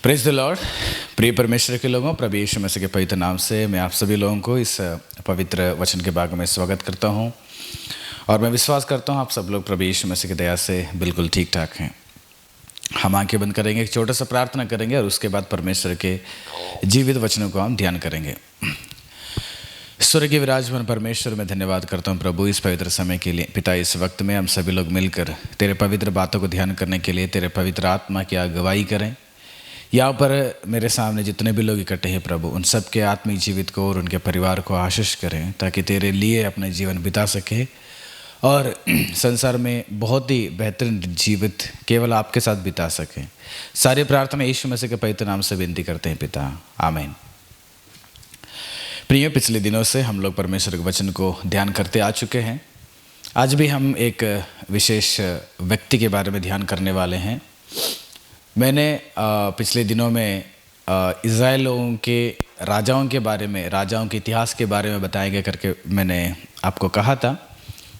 Praise the Lord. प्रिय परमेश्वर के लोगों, प्रभु यीशु मसीह के पवित्र नाम से मैं आप सभी लोगों को इस पवित्र वचन के भाग में स्वागत करता हूं और मैं विश्वास करता हूं आप सब लोग प्रभु यीशु मसीह की दया से बिल्कुल ठीक ठाक हैं। हम आंखें बंद करेंगे, एक छोटा सा प्रार्थना करेंगे और उसके बाद परमेश्वर के जीवित वचनों को हम ध्यान करेंगे। स्वर्ग के विराजमान परमेश्वर, मैं धन्यवाद करता हूँ प्रभु इस पवित्र समय के लिए। पिता, इस वक्त में हम सभी लोग मिलकर तेरे पवित्र बातों को ध्यान करने के लिए तेरे पवित्र आत्मा की अगुवाई करें। यहाँ पर मेरे सामने जितने भी लोग इकट्ठे हैं प्रभु, उन सब के आत्मिक जीवित को और उनके परिवार को आशीष करें ताकि तेरे लिए अपने जीवन बिता सके और संसार में बहुत ही बेहतरीन जीवित केवल आपके साथ बिता सके। सारी प्रार्थना यीशु मसीह के पवित्र नाम से विनती करते हैं पिता, आमीन। प्रिय, पिछले दिनों से हम लोग परमेश्वर के वचन को ध्यान करते आ चुके हैं। आज भी हम एक विशेष व्यक्ति के बारे में ध्यान करने वाले हैं। मैंने पिछले दिनों में इज़राइल लोगों के राजाओं के बारे में, राजाओं के इतिहास के बारे में बताएंगे करके मैंने आपको कहा था।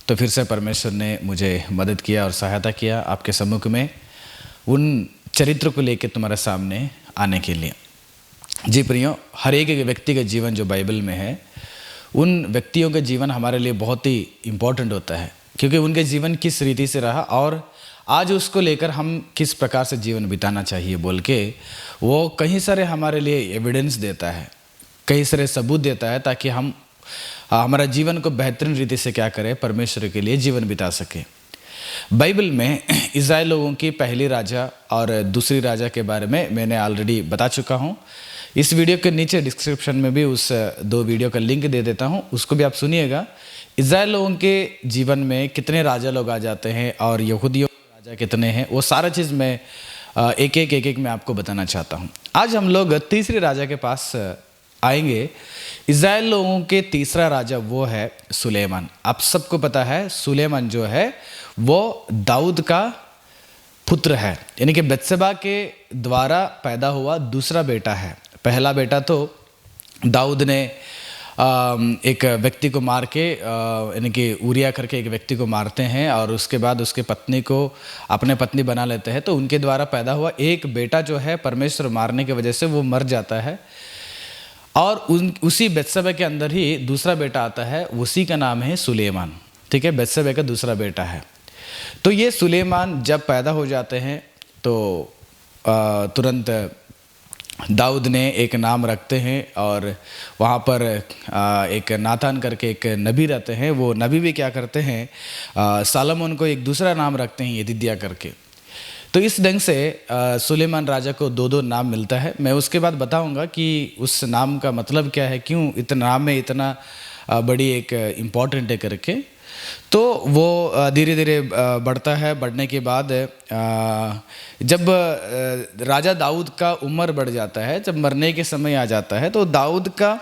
तो फिर से परमेश्वर ने मुझे मदद किया और सहायता किया आपके सम्मुख में उन चरित्र को लेकर तुम्हारे सामने आने के लिए। जी प्रियो, हर एक व्यक्ति का जीवन जो बाइबल में है, उन व्यक्तियों का जीवन हमारे लिए बहुत ही इम्पोर्टेंट होता है, क्योंकि उनके जीवन किस रीति से रहा और आज उसको लेकर हम किस प्रकार से जीवन बिताना चाहिए बोल के वो कई सारे हमारे लिए एविडेंस देता है, कई सारे सबूत देता है, ताकि हम हमारा जीवन को बेहतरीन रीति से क्या करें, परमेश्वर के लिए जीवन बिता सके। बाइबल में इज़राइल लोगों की पहली राजा और दूसरी राजा के बारे में मैंने ऑलरेडी बता चुका हूँ। इस वीडियो के नीचे डिस्क्रिप्शन में भी उस दो वीडियो का लिंक दे देता हूँ, उसको भी आप सुनिएगा। इज़राइल लोगों के जीवन में कितने राजा लोग आ जाते हैं और यहूदियों राजा कितने हैं, वो सारा चीज़ मैं एक एक मैं आपको बताना चाहता हूँ। आज हम लोग तीसरे राजा के पास आएंगे। इज़राइल लोगों के तीसरा राजा वो है सुलेमान। आप सबको पता है सुलेमान जो है वो दाऊद का पुत्र है, यानी कि बत्शेबा के द्वारा पैदा हुआ दूसरा बेटा है। पहला बेटा तो दाऊद ने एक व्यक्ति को मार के, यानी कि उरिया करके एक व्यक्ति को मारते हैं और उसके बाद उसके पत्नी को अपने पत्नी बना लेते हैं। तो उनके द्वारा पैदा हुआ एक बेटा जो है, परमेश्वर मारने की वजह से वो मर जाता है और उसी बत्शेबा के अंदर ही दूसरा बेटा आता है, उसी का नाम है सुलेमान। ठीक है, बत्शेबा का दूसरा बेटा है। तो ये सुलेमान जब पैदा हो जाते हैं तो तुरंत दाऊद ने एक नाम रखते हैं और वहाँ पर एक नातान करके एक नबी रहते हैं। वो नबी भी क्या करते हैं, सालोमन को एक दूसरा नाम रखते हैं, यदिद्या करके। तो इस ढंग से सुलेमान राजा को दो नाम मिलता है। मैं उसके बाद बताऊंगा कि उस नाम का मतलब क्या है, क्यों इतना नाम में इतना बड़ी एक इम्पॉर्टेंट है करके। तो वो धीरे धीरे बढ़ता है। बढ़ने के बाद जब राजा दाऊद का उम्र बढ़ जाता है, जब मरने के समय आ जाता है, तो दाऊद का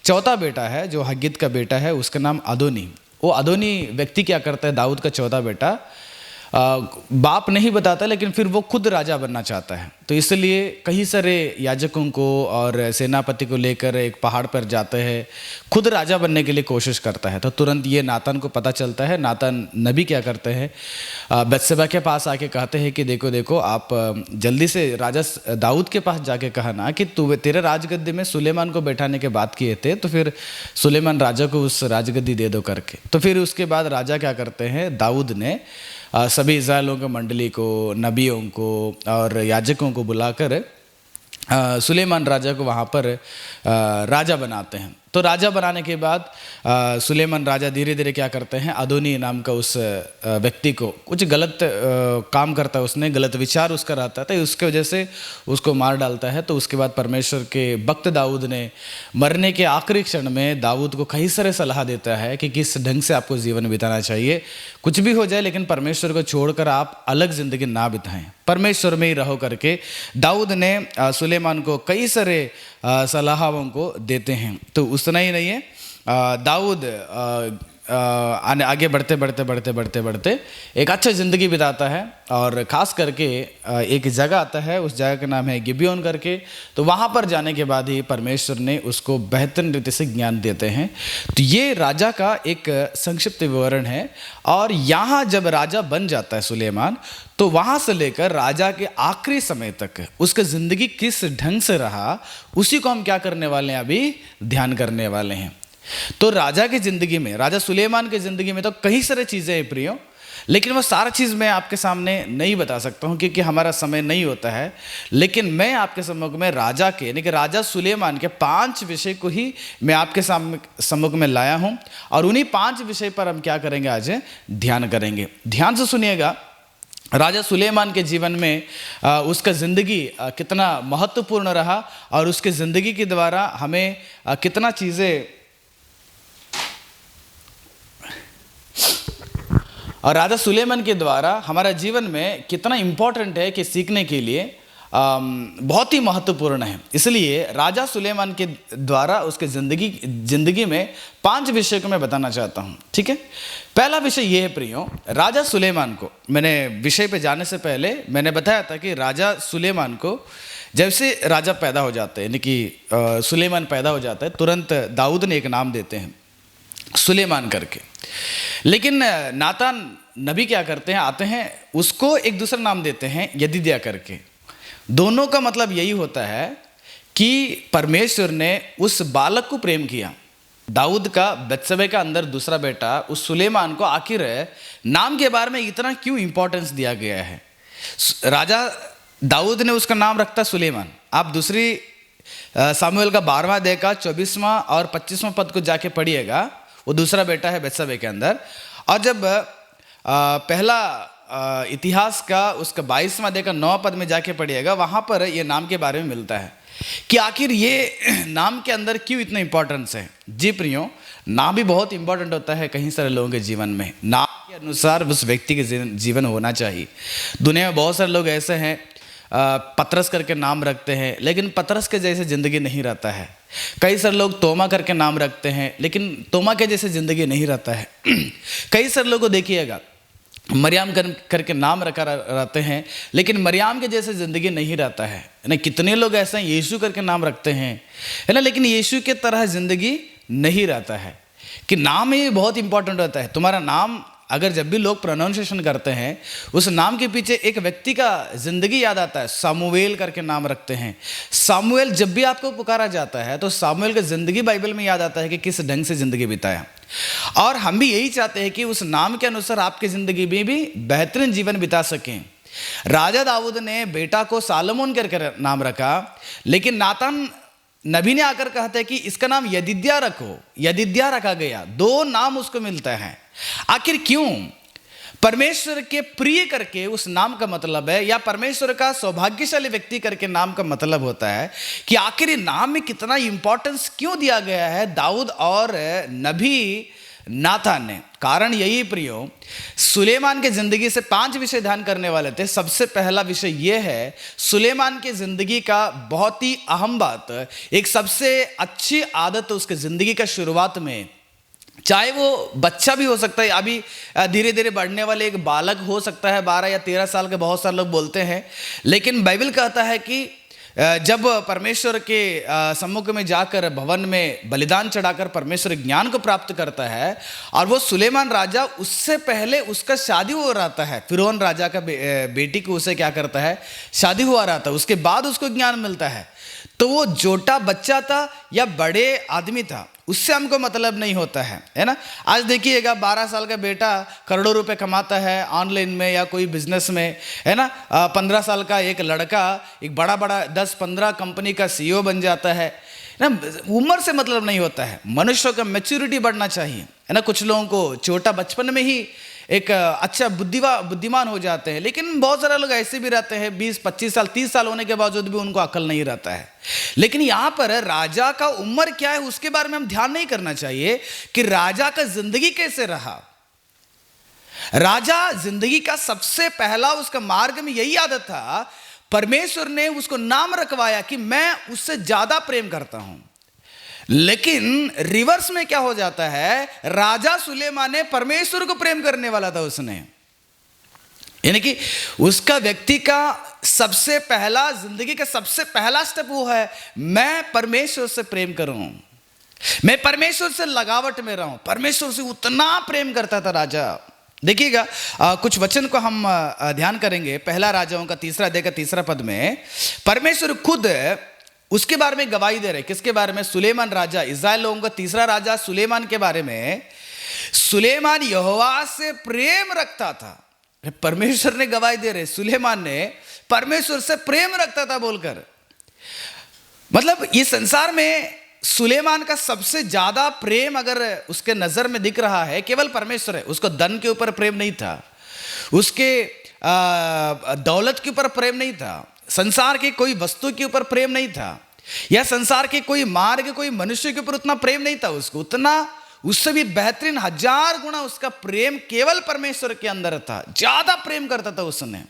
चौथा बेटा है जो हग्गीत का बेटा है, उसका नाम अदोनी। वो अदोनी व्यक्ति क्या करता है, दाऊद का चौथा बेटा बाप नहीं बताता, लेकिन फिर वो खुद राजा बनना चाहता है। तो इसलिए कई सारे याजकों को और सेनापति को लेकर एक पहाड़ पर जाते हैं, खुद राजा बनने के लिए कोशिश करता है। तो तुरंत ये नातान को पता चलता है। नातान नबी क्या करते हैं, बत्शेबा के पास आके कहते हैं कि देखो देखो, आप जल्दी से राजा दाऊद के पास जाके कहा ना कि तेरे राजगद्दी में सुलेमान को बैठाने के बात किए थे, तो फिर सुलेमान राजा को उस राजगद्दी दे दो करके। तो फिर उसके बाद राजा क्या करते हैं, दाऊद ने सभी इज़राइलों के मंडली को, नबियों को और याजकों को बुलाकर सुलेमान राजा को वहाँ पर राजा बनाते हैं। तो राजा बनाने के बाद सुलेमान राजा धीरे धीरे क्या करते हैं, अदोनी नाम का उस व्यक्ति को कुछ गलत काम करता है, उसने गलत विचार उसका रहता है, तो उसके वजह से उसको मार डालता है। तो उसके बाद परमेश्वर के भक्त दाऊद ने मरने के आखिरी क्षण में दाऊद को कई सारे सलाह देता है कि किस ढंग से आपको जीवन बिताना चाहिए। कुछ भी हो जाए, लेकिन परमेश्वर को छोड़कर आप अलग जिंदगी ना बिताएं, परमेश्वर में ही रहो करके दाऊद ने सुलेमान को कई सारे सलाहों को देते हैं। तो उतना ही नहीं है, दाऊद आगे बढ़ते बढ़ते बढ़ते बढ़ते बढ़ते एक अच्छा ज़िंदगी बिताता है। और ख़ास करके एक जगह आता है, उस जगह का नाम है गिबियोन करके। तो वहाँ पर जाने के बाद ही परमेश्वर ने उसको बेहतरीन रीति से ज्ञान देते हैं। तो ये राजा का एक संक्षिप्त विवरण है। और यहाँ जब राजा बन जाता है सुलेमान, तो वहाँ से लेकर राजा के आखिरी समय तक उसका ज़िंदगी किस ढंग से रहा, उसी को हम क्या करने वाले हैं, अभी ध्यान करने वाले हैं। तो राजा की ज़िंदगी में, राजा सुलेमान की ज़िंदगी में तो कई सारी चीज़ें हैं प्रियो, लेकिन वो सारा चीज़ मैं आपके सामने नहीं बता सकता हूँ क्योंकि हमारा समय नहीं होता है। लेकिन मैं आपके सम्मुख में राजा के यानी कि राजा सुलेमान के 5 विषय को ही मैं आपके सम्मुख में लाया हूँ। और उन्हीं 5 विषय पर हम क्या करेंगे, आज ध्यान करेंगे। ध्यान से सुनिएगा। राजा सुलेमान के जीवन में उसका ज़िंदगी कितना महत्वपूर्ण रहा और उसके ज़िंदगी के द्वारा हमें कितना चीज़ें, और राजा सुलेमान के द्वारा हमारा जीवन में कितना इम्पोर्टेंट है कि सीखने के लिए बहुत ही महत्वपूर्ण है। इसलिए राजा सुलेमान के द्वारा उसके ज़िंदगी में 5 विषय को मैं बताना चाहता हूँ। ठीक है, पहला विषय ये है प्रियो, राजा सुलेमान को, मैंने विषय पे जाने से पहले मैंने बताया था कि राजा सुलेमान को जब से राजा पैदा हो जाते हैं, यानी कि सुलेमान पैदा हो जाता है, तुरंत दाऊद ने एक नाम देते हैं सुलेमान करके। लेकिन नातान नबी क्या करते हैं, आते हैं, उसको एक दूसरा नाम देते हैं यदिद्या करके। दोनों का मतलब यही होता है कि परमेश्वर ने उस बालक को प्रेम किया, दाऊद का, बत्शेबा का अंदर दूसरा बेटा, उस सुलेमान को आखिर नाम के बारे में इतना क्यों इंपॉर्टेंस दिया गया है। राजा दाऊद ने उसका नाम रखता सुलेमान। आप दूसरी सामुएल का 12वां अध्याय का 24वां और 25वां पद को जाके पढ़िएगा, वो दूसरा बेटा है बत्शेबा के अंदर। और जब पहला इतिहास का उसका 22वां अध्याय का 9 पद में जाके पढ़िएगा, वहाँ पर ये नाम के बारे में मिलता है कि आखिर ये नाम के अंदर क्यों इतना इंपॉर्टेंस है। जी प्रियो, नाम भी बहुत इंपॉर्टेंट होता है कहीं सारे लोगों के जीवन में। नाम के अनुसार उस व्यक्ति के जीवन होना चाहिए। दुनिया में बहुत सारे लोग ऐसे हैं, पतरस करके नाम रखते हैं, लेकिन पतरस के जैसे ज़िंदगी नहीं रहता है। कई सारे लोग तोमा करके नाम रखते हैं, लेकिन तोमा के जैसे ज़िंदगी नहीं रहता है। कई सारे लोगों को देखिएगा, मरियम करके नाम रखा रहते हैं, लेकिन मरियम के जैसे ज़िंदगी नहीं रहता है ना। कितने लोग ऐसे हैं, यीशु करके नाम रखते हैं, है ना, लेकिन यीशु के तरह ज़िंदगी नहीं रहता है। कि नाम ही बहुत इंपॉर्टेंट होता है। तुम्हारा नाम अगर जब भी लोग प्रोनाउंसिएशन करते हैं, उस नाम के पीछे एक व्यक्ति का ज़िंदगी याद आता है। सामुएल करके नाम रखते हैं। सामुएल जब भी आपको पुकारा जाता है तो सामुएल का ज़िंदगी बाइबल में याद आता है कि किस ढंग से ज़िंदगी बिताया। और हम भी यही चाहते हैं कि उस नाम के अनुसार आपकी ज़िंदगी में भी बेहतरीन जीवन बिता सकें। राजा दाऊद ने बेटा को सालोमोन करके नाम रखा, लेकिन नातान नबी ने आकर कहता है कि इसका नाम यदिद्या रखो, यदिद्या रखा गया। 2 नाम उसको मिलता है। आखिर क्यों? परमेश्वर के प्रिय करके उस नाम का मतलब है, या परमेश्वर का सौभाग्यशाली व्यक्ति करके नाम का मतलब होता है कि आखिर नाम में कितना इंपॉर्टेंस क्यों दिया गया है दाऊद और नबी नातान ने। कारण यही प्रियो, सुलेमान के जिंदगी से 5 विषय ध्यान करने वाले थे। सबसे पहला विषय यह है, सुलेमान के जिंदगी का बहुत ही अहम बात, एक सबसे अच्छी आदत उसके जिंदगी का शुरुआत में, चाहे वो बच्चा भी हो सकता है, अभी धीरे धीरे बढ़ने वाले एक बालक हो सकता है, 12 या 13 साल के बहुत सारे लोग बोलते हैं, लेकिन बाइबल कहता है कि जब परमेश्वर के सम्मुख में जाकर भवन में बलिदान चढ़ाकर परमेश्वर ज्ञान को प्राप्त करता है, और वो सुलेमान राजा, उससे पहले उसका शादी हो रहा है, फिरौन राजा का बेटी को उसे क्या करता है, शादी हुआ रहा था, उसके बाद उसको ज्ञान मिलता है। तो वो छोटा बच्चा था या बड़े आदमी था, उससे हमको मतलब नहीं होता है ना। आज देखिएगा 12 साल का बेटा करोड़ों रुपए कमाता है ऑनलाइन में या कोई बिजनेस में, है ना। 15 साल का एक लड़का एक बड़ा 10-15 कंपनी का CEO बन जाता है ना। उम्र से मतलब नहीं होता है, मनुष्य का मैच्योरिटी बढ़ना चाहिए, है ना। कुछ लोगों को छोटा बचपन में ही एक अच्छा बुद्धिमान हो जाते हैं, लेकिन बहुत सारे लोग ऐसे भी रहते हैं 20-25 साल 30 साल होने के बावजूद भी उनको अकल नहीं रहता है। लेकिन यहाँ पर राजा का उम्र क्या है उसके बारे में हम ध्यान नहीं करना चाहिए कि राजा का जिंदगी कैसे रहा। राजा जिंदगी का सबसे पहला उसका मार्ग में यही आदत था, परमेश्वर ने उसको नाम रखवाया कि मैं उससे ज्यादा प्रेम करता हूं। लेकिन रिवर्स में क्या हो जाता है, राजा सुलेमान ने परमेश्वर को प्रेम करने वाला था उसने, यानी कि उसका व्यक्ति का सबसे पहला, जिंदगी का सबसे पहला स्टेप वो है, मैं परमेश्वर से प्रेम करूं, मैं परमेश्वर से लगावट में रहूं। परमेश्वर से उतना प्रेम करता था राजा। देखिएगा कुछ वचन को हम ध्यान करेंगे। पहला राजाओं का 3 अध्याय का 3 पद में परमेश्वर खुद उसके बारे में गवाही दे रहे। किसके बारे में? सुलेमान राजा, इस्राएल लोगों का तीसरा राजा सुलेमान के बारे में। सुलेमान यहोवा से प्रेम रखता था। परमेश्वर ने गवाही दे रहे, सुलेमान ने परमेश्वर से प्रेम रखता था बोलकर। मतलब ये संसार में सुलेमान का सबसे ज्यादा प्रेम अगर उसके नजर में दिख रहा है, केवल परमेश्वर है। उसको धन के ऊपर प्रेम नहीं था, उसके दौलत के ऊपर प्रेम नहीं था, संसार की कोई वस्तु के ऊपर प्रेम नहीं था, या संसार के कोई मार्ग, कोई मनुष्य के ऊपर उतना प्रेम नहीं था उसको। उतना उससे भी बेहतरीन 1000 गुना उसका प्रेम केवल परमेश्वर के अंदर था। ज्यादा प्रेम करता था उसने,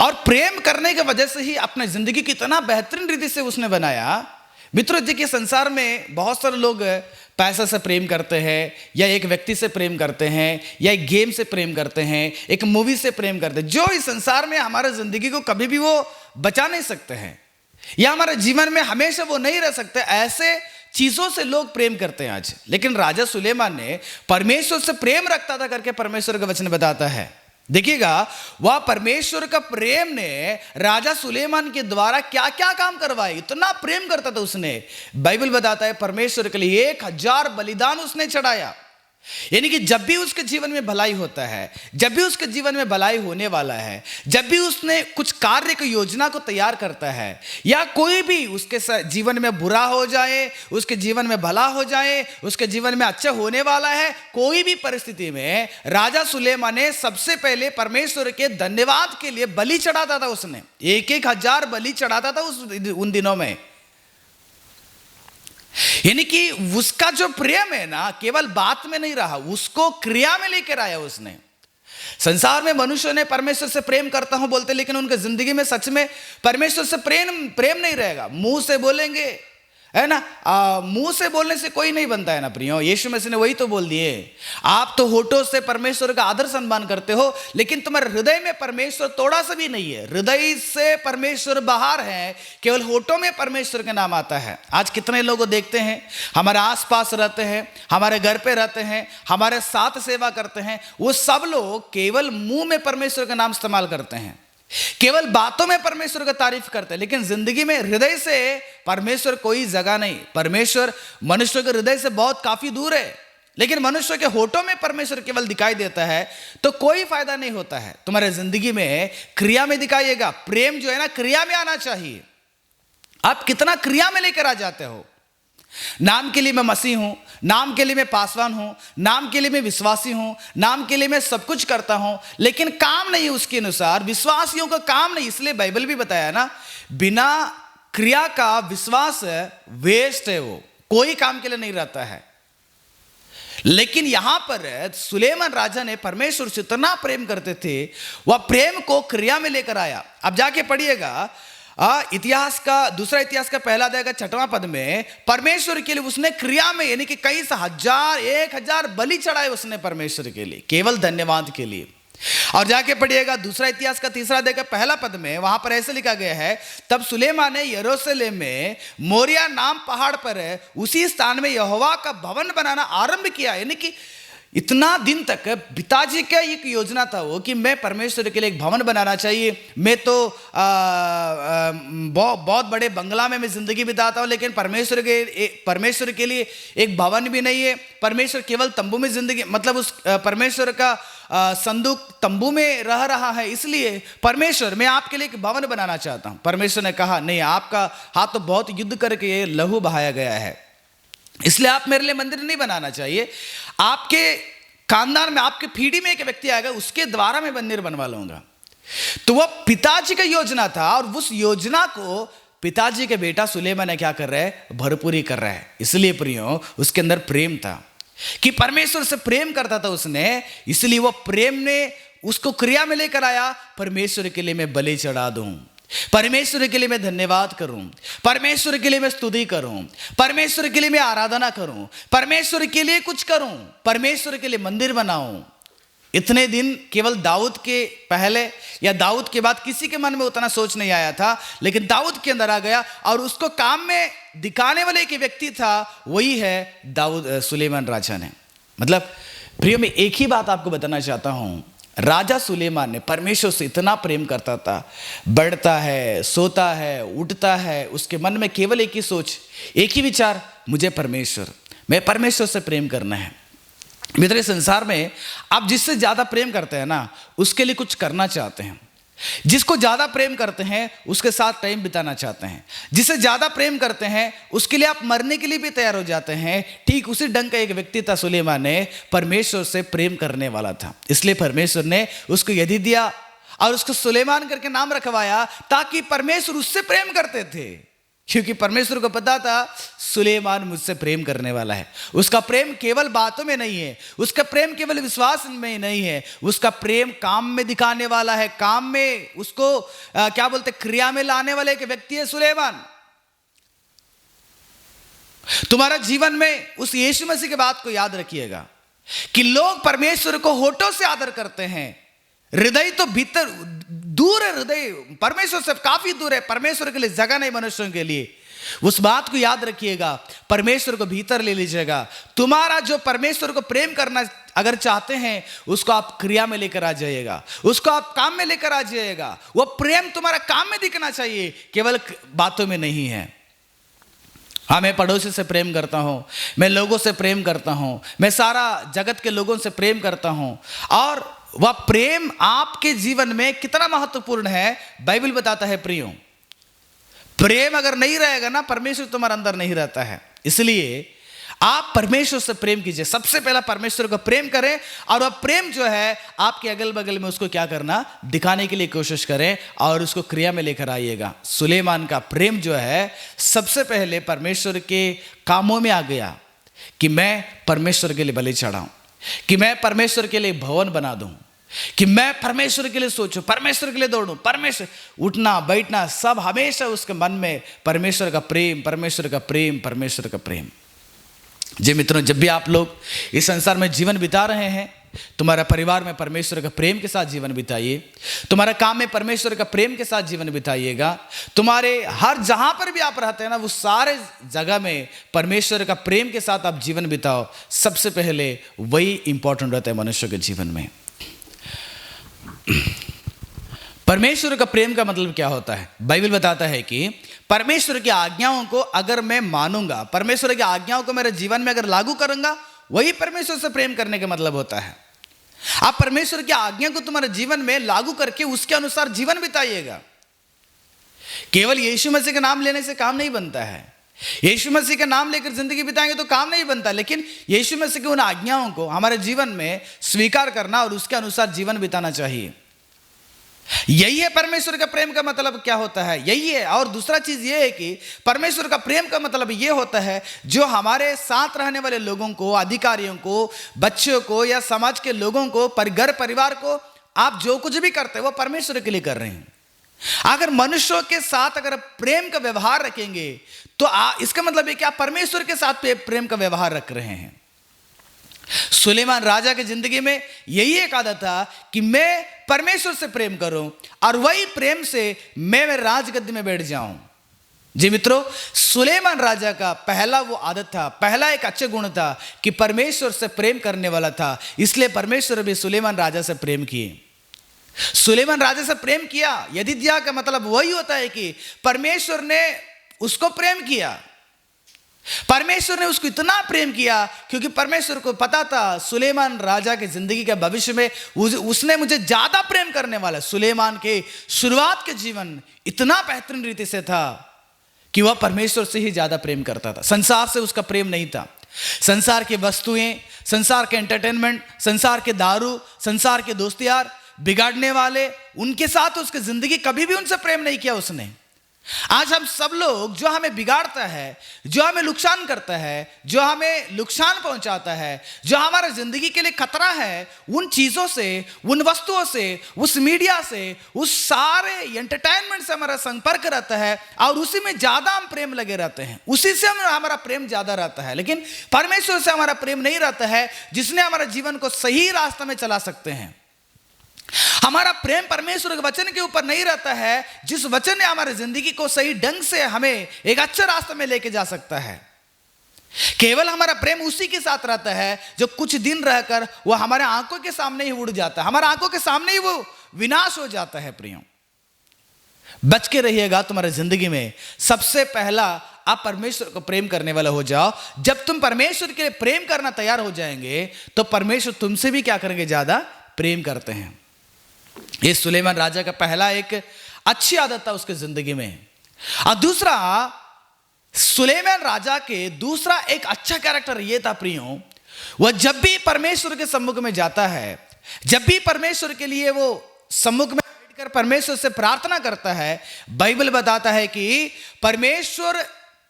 और प्रेम करने की वजह से ही अपने जिंदगी की इतना बेहतरीन रीति से उसने बनाया। मित्रों, देखिए संसार में बहुत सारे लोग पैसा से प्रेम करते हैं, या एक व्यक्ति से प्रेम करते हैं, या एक गेम से प्रेम करते हैं, एक मूवी से प्रेम करते हैं, जो इस संसार में हमारे जिंदगी को कभी भी वो बचा नहीं सकते हैं, या हमारे जीवन में हमेशा वो नहीं रह सकते। ऐसे चीजों से लोग प्रेम करते हैं आज। लेकिन राजा सुलेमान ने परमेश्वर से प्रेम रखता था करके परमेश्वर का वचन बताता है। देखिएगा वह परमेश्वर का प्रेम ने राजा सुलेमान के द्वारा क्या क्या काम करवाए। इतना प्रेम करता था उसने। बाइबल बताता है परमेश्वर के लिए 1000 बलिदान उसने चढ़ाया। यानी कि जब भी उसके जीवन में भलाई होता है, जब भी उसके जीवन में भलाई होने वाला है, जब भी उसने कुछ कार्य की योजना को तैयार करता है, या कोई भी उसके जीवन में बुरा हो जाए, उसके जीवन में भला हो जाए, उसके जीवन में अच्छा होने वाला है, कोई भी परिस्थिति में राजा सुलेमान ने सबसे पहले परमेश्वर के धन्यवाद के लिए बलि चढ़ाता था। उसने 1000 बलि चढ़ाता था उन दिनों में। यानी कि उसका जो प्रेम है ना, केवल बात में नहीं रहा, उसको क्रिया में लेकर आया उसने। संसार में मनुष्य ने परमेश्वर से प्रेम करता हूं बोलते, लेकिन उनके जिंदगी में सच में परमेश्वर से प्रेम नहीं रहेगा। मुंह से बोलेंगे, है ना, मुंह से बोलने से कोई नहीं बनता है ना प्रियो। यीशु मसीह ने वही तो बोल दिए, आप तो होठों से परमेश्वर का आदर सम्मान करते हो, लेकिन तुम्हारे हृदय में परमेश्वर थोड़ा सा भी नहीं है। हृदय से परमेश्वर बाहर है, केवल होठों में परमेश्वर का नाम आता है। आज कितने लोग देखते हैं, हमारे आसपास रहते हैं, हमारे घर पे रहते हैं, हमारे साथ सेवा करते हैं, वो सब लोग केवल मुंह में परमेश्वर का नाम इस्तेमाल करते हैं, केवल बातों में परमेश्वर का तारीफ करते हैं, लेकिन जिंदगी में हृदय से परमेश्वर कोई जगह नहीं। परमेश्वर मनुष्य के हृदय से बहुत काफी दूर है, लेकिन मनुष्य के होठों में परमेश्वर केवल दिखाई देता है, तो कोई फायदा नहीं होता है। तुम्हारे जिंदगी में क्रिया में दिखाइएगा। प्रेम जो है ना, क्रिया में आना चाहिए। आप कितना क्रिया में लेकर आ जाते हो। नाम के लिए मैं मसीह हूं, नाम के लिए मैं पासवान हूं, नाम के लिए मैं विश्वासी हूं, नाम के लिए मैं सब कुछ करता हूं, लेकिन काम नहीं उसके अनुसार। विश्वासियों का काम नहीं, इसलिए बाइबल भी बताया ना, बिना क्रिया का विश्वास वेस्ट है, वो कोई काम के लिए नहीं रहता है। लेकिन यहां पर सुलेमान राजा ने परमेश्वर से इतना प्रेम करते थे, वह प्रेम को क्रिया में लेकर आया। अब जाके पढ़िएगा इतिहास का, दूसरा इतिहास का 1 अध्याय का 6वां पद में, परमेश्वर के लिए उसने क्रिया में, यानी कि कई 1000 बलि चढ़ाए उसने परमेश्वर के लिए, केवल धन्यवाद के लिए। और जाके पढ़िएगा दूसरा इतिहास का 3 अध्याय का 1 पद में, वहां पर ऐसे लिखा गया है, तब सुलेमान ने यरूशलेम में मोरिया नाम पहाड़ पर उसी स्थान में यहोवा का भवन बनाना आरंभ किया। यानी कि इतना दिन तक पिताजी का एक योजना था वो, कि मैं परमेश्वर के लिए एक भवन बनाना चाहिए। मैं तो बहुत बड़े बंगला में मैं जिंदगी बिताता हूँ, लेकिन परमेश्वर के लिए एक भवन भी नहीं है। परमेश्वर केवल तंबू में जिंदगी, मतलब उस परमेश्वर का संदूक तंबू में रह रहा है, इसलिए परमेश्वर मैं आपके लिए एक भवन बनाना चाहता हूँ। परमेश्वर ने कहा नहीं, आपका हाथ तो बहुत युद्ध करके लहू बहाया गया है, इसलिए आप मेरे लिए मंदिर नहीं बनाना चाहिए। आपके खानदान में, आपके पीढ़ी में एक व्यक्ति आएगा, उसके द्वारा मैं मंदिर बनवा लूंगा। तो वह पिताजी का योजना था, और उस योजना को पिताजी के बेटा सुलेमान ने क्या कर रहा है, भरपूरी कर रहा है। इसलिए प्रियो, उसके अंदर प्रेम था कि परमेश्वर से प्रेम करता था उसने, इसलिए वह प्रेम ने उसको क्रिया में लेकर आया। परमेश्वर के लिए मैं बलि चढ़ा दूं, परमेश्वर के लिए मैं धन्यवाद करूं, परमेश्वर के लिए मैं स्तुति करूं, परमेश्वर के लिए मैं आराधना करूं, परमेश्वर के लिए कुछ करूं, परमेश्वर के लिए मंदिर बनाऊं। इतने दिन केवल दाऊद के पहले या दाऊद के बाद किसी के मन में उतना सोच नहीं आया था, लेकिन दाऊद के अंदर आ गया और उसको काम में दिखाने वाले एक व्यक्ति था, वही है सुलेमान राजा ने। मतलब प्रियो, मैं एक ही बात आपको बताना चाहता हूं, राजा सुलेमान ने परमेश्वर से इतना प्रेम करता था, बढ़ता है, सोता है, उठता है, उसके मन में केवल एक ही सोच, एक ही विचार, मुझे मैं परमेश्वर से प्रेम करना है। मित्र, इस संसार में आप जिससे ज्यादा प्रेम करते हैं ना, उसके लिए कुछ करना चाहते हैं। जिसको ज्यादा प्रेम करते हैं उसके साथ टाइम बिताना चाहते हैं। जिसे ज्यादा प्रेम करते हैं उसके लिए आप मरने के लिए भी तैयार हो जाते हैं। ठीक उसी ढंग का एक व्यक्ति था सुलेमान ने, परमेश्वर से प्रेम करने वाला था। इसलिए परमेश्वर ने उसको यदि दिया और उसको सुलेमान करके नाम रखवाया, ताकि परमेश्वर उससे प्रेम करते थे, क्योंकि परमेश्वर को पता था सुलेमान मुझसे प्रेम करने वाला है। उसका प्रेम केवल बातों में नहीं है, उसका प्रेम केवल विश्वास में नहीं है, उसका प्रेम काम में दिखाने वाला है, काम में उसको क्या बोलते, क्रिया में लाने वाले एक व्यक्ति है सुलेमान। तुम्हारा जीवन में उस यीशु मसीह की बात को याद रखिएगा कि लोग परमेश्वर को होठों से आदर करते हैं, हृदय तो भीतर दूर है, हृदय परमेश्वर से काफी दूर है, परमेश्वर के लिए जगह नहीं मनुष्यों के लिए। उस बात को याद रखिएगा, परमेश्वर को भीतर ले लीजिएगा। तुम्हारा जो परमेश्वर को प्रेम करना अगर चाहते हैं, उसको आप क्रिया में लेकर आ जाइएगा, उसको आप काम में लेकर आ जाइएगा। वो प्रेम तुम्हारा काम में दिखना चाहिए, केवल बातों में नहीं है। हाँ, मैं पड़ोसी से प्रेम करता हूँ, मैं लोगों से प्रेम करता हूँ, मैं सारा जगत के लोगों से प्रेम करता हूँ, और वह प्रेम आपके जीवन में कितना महत्वपूर्ण है बाइबल बताता है। प्रियो, प्रेम अगर नहीं रहेगा ना, परमेश्वर तुम्हारे अंदर नहीं रहता है। इसलिए आप परमेश्वर से प्रेम कीजिए, सबसे पहला परमेश्वर को प्रेम करें, और वह प्रेम जो है आपके अगल बगल में उसको क्या करना, दिखाने के लिए कोशिश करें और उसको क्रिया में लेकर आइएगा। सुलेमान का प्रेम जो है सबसे पहले परमेश्वर के कामों में आ गया कि मैं परमेश्वर के लिए बलि चढ़ाऊं, कि मैं परमेश्वर के लिए भवन बना दूं, कि मैं परमेश्वर के लिए सोचूं, परमेश्वर के लिए दौड़ूं, परमेश्वर उठना बैठना सब हमेशा उसके मन में परमेश्वर का प्रेम, परमेश्वर का प्रेम, परमेश्वर का प्रेम। जी मित्रों, जब भी आप लोग इस संसार में जीवन बिता रहे हैं, तुम्हारा परिवार में परमेश्वर का प्रेम के साथ जीवन बिताइए, तुम्हारा काम में परमेश्वर का प्रेम के साथ जीवन बिताइएगा। तुम्हारे हर जहां पर भी आप रहते हैं ना, वो सारे जगह में परमेश्वर का प्रेम के साथ आप जीवन बिताओ। सबसे पहले वही इंपॉर्टेंट रहता है मनुष्य के जीवन में। परमेश्वर का प्रेम का मतलब क्या होता है? बाइबल बताता है कि परमेश्वर की आज्ञाओं को अगर मैं मानूंगा, परमेश्वर की आज्ञाओं को मेरे जीवन में अगर लागू करूंगा, वही परमेश्वर से प्रेम करने का मतलब होता है। आप परमेश्वर की आज्ञा को तुम्हारे जीवन में लागू करके उसके अनुसार जीवन बिताइएगा। केवल यीशु मसीह का नाम लेने से काम नहीं बनता है, यीशु मसीह का नाम लेकर जिंदगी बिताएंगे तो काम नहीं बनता, लेकिन यीशु मसीह की उन आज्ञाओं को हमारे जीवन में स्वीकार करना और उसके अनुसार जीवन बिताना चाहिए। यही है परमेश्वर का प्रेम का मतलब क्या होता है, यही है। और दूसरा चीज ये है कि परमेश्वर का प्रेम का मतलब ये होता है, जो हमारे साथ रहने वाले लोगों को, अधिकारियों को, बच्चों को या समाज के लोगों को, घर परिवार को आप जो कुछ भी करते हैं वो परमेश्वर के लिए कर रहे हैं। अगर मनुष्यों के साथ अगर प्रेम का व्यवहार रखेंगे तो इसका मतलब है कि आप परमेश्वर के साथ प्रेम का व्यवहार रख रहे हैं। सुलेमान राजा की जिंदगी में यही एक आदत था कि मैं परमेश्वर से प्रेम करूं और वही प्रेम से मैं मेरे राजगद्दी में बैठ जाऊं। जी मित्रों, सुलेमान राजा का पहला वो आदत था, पहला एक अच्छे गुण था कि परमेश्वर से प्रेम करने वाला था। इसलिए परमेश्वर भी सुलेमान राजा से प्रेम किए। सुलेमान राजा से प्रेम किया, यदिद्या का मतलब वही होता है कि परमेश्वर ने उसको प्रेम किया। परमेश्वर ने उसको इतना प्रेम किया क्योंकि परमेश्वर को पता था सुलेमान राजा के जिंदगी के भविष्य में उसने मुझे ज्यादा प्रेम करने वाला। सुलेमान के शुरुआत के जीवन इतना बेहतरीन रीति से था कि वह परमेश्वर से ही ज्यादा प्रेम करता था, संसार से उसका प्रेम नहीं था। संसार की वस्तुएं, संसार के एंटरटेनमेंट, संसार के दारू, संसार के दोस्त यार, बिगाड़ने वाले, उनके साथ उसकी जिंदगी कभी भी उनसे प्रेम नहीं किया उसने। आज हम सब लोग जो हमें बिगाड़ता है, जो हमें नुकसान करता है, जो हमें नुकसान पहुंचाता है, जो हमारे जिंदगी के लिए खतरा है, उन चीजों से, उन वस्तुओं से, उस मीडिया से, उस सारे एंटरटेनमेंट से हमारा संपर्क रहता है और उसी में ज्यादा हम प्रेम लगे रहते हैं, उसी से हमारा प्रेम ज्यादा रहता है। लेकिन परमेश्वर से हमारा प्रेम नहीं रहता है, जिसने हमारे जीवन को सही रास्ते में चला सकते हैं। हमारा प्रेम परमेश्वर के वचन के ऊपर नहीं रहता है, जिस वचन ने हमारी जिंदगी को सही ढंग से हमें एक अच्छे रास्ते में लेके जा सकता है। केवल हमारा प्रेम उसी के साथ रहता है जो कुछ दिन रहकर वो हमारे आंखों के सामने ही उड़ जाता है, हमारे आंखों के सामने ही वो विनाश हो जाता है। प्रियो, बच के रहिएगा तुम्हारी जिंदगी में। सबसे पहला आप परमेश्वर को प्रेम करने वाला हो जाओ। जब तुम परमेश्वर के लिए प्रेम करना तैयार हो जाएंगे तो परमेश्वर तुमसे भी क्या करेंगे, ज्यादा प्रेम करते हैं। ये सुलेमान राजा का पहला एक अच्छी आदत था उसके जिंदगी में। और दूसरा, सुलेमान राजा के दूसरा एक अच्छा कैरेक्टर ये था प्रियो, वह जब भी परमेश्वर के सम्मुख में जाता है, जब भी परमेश्वर के लिए वो सम्मुख में बैठकर परमेश्वर से प्रार्थना करता है, बाइबल बताता है कि परमेश्वर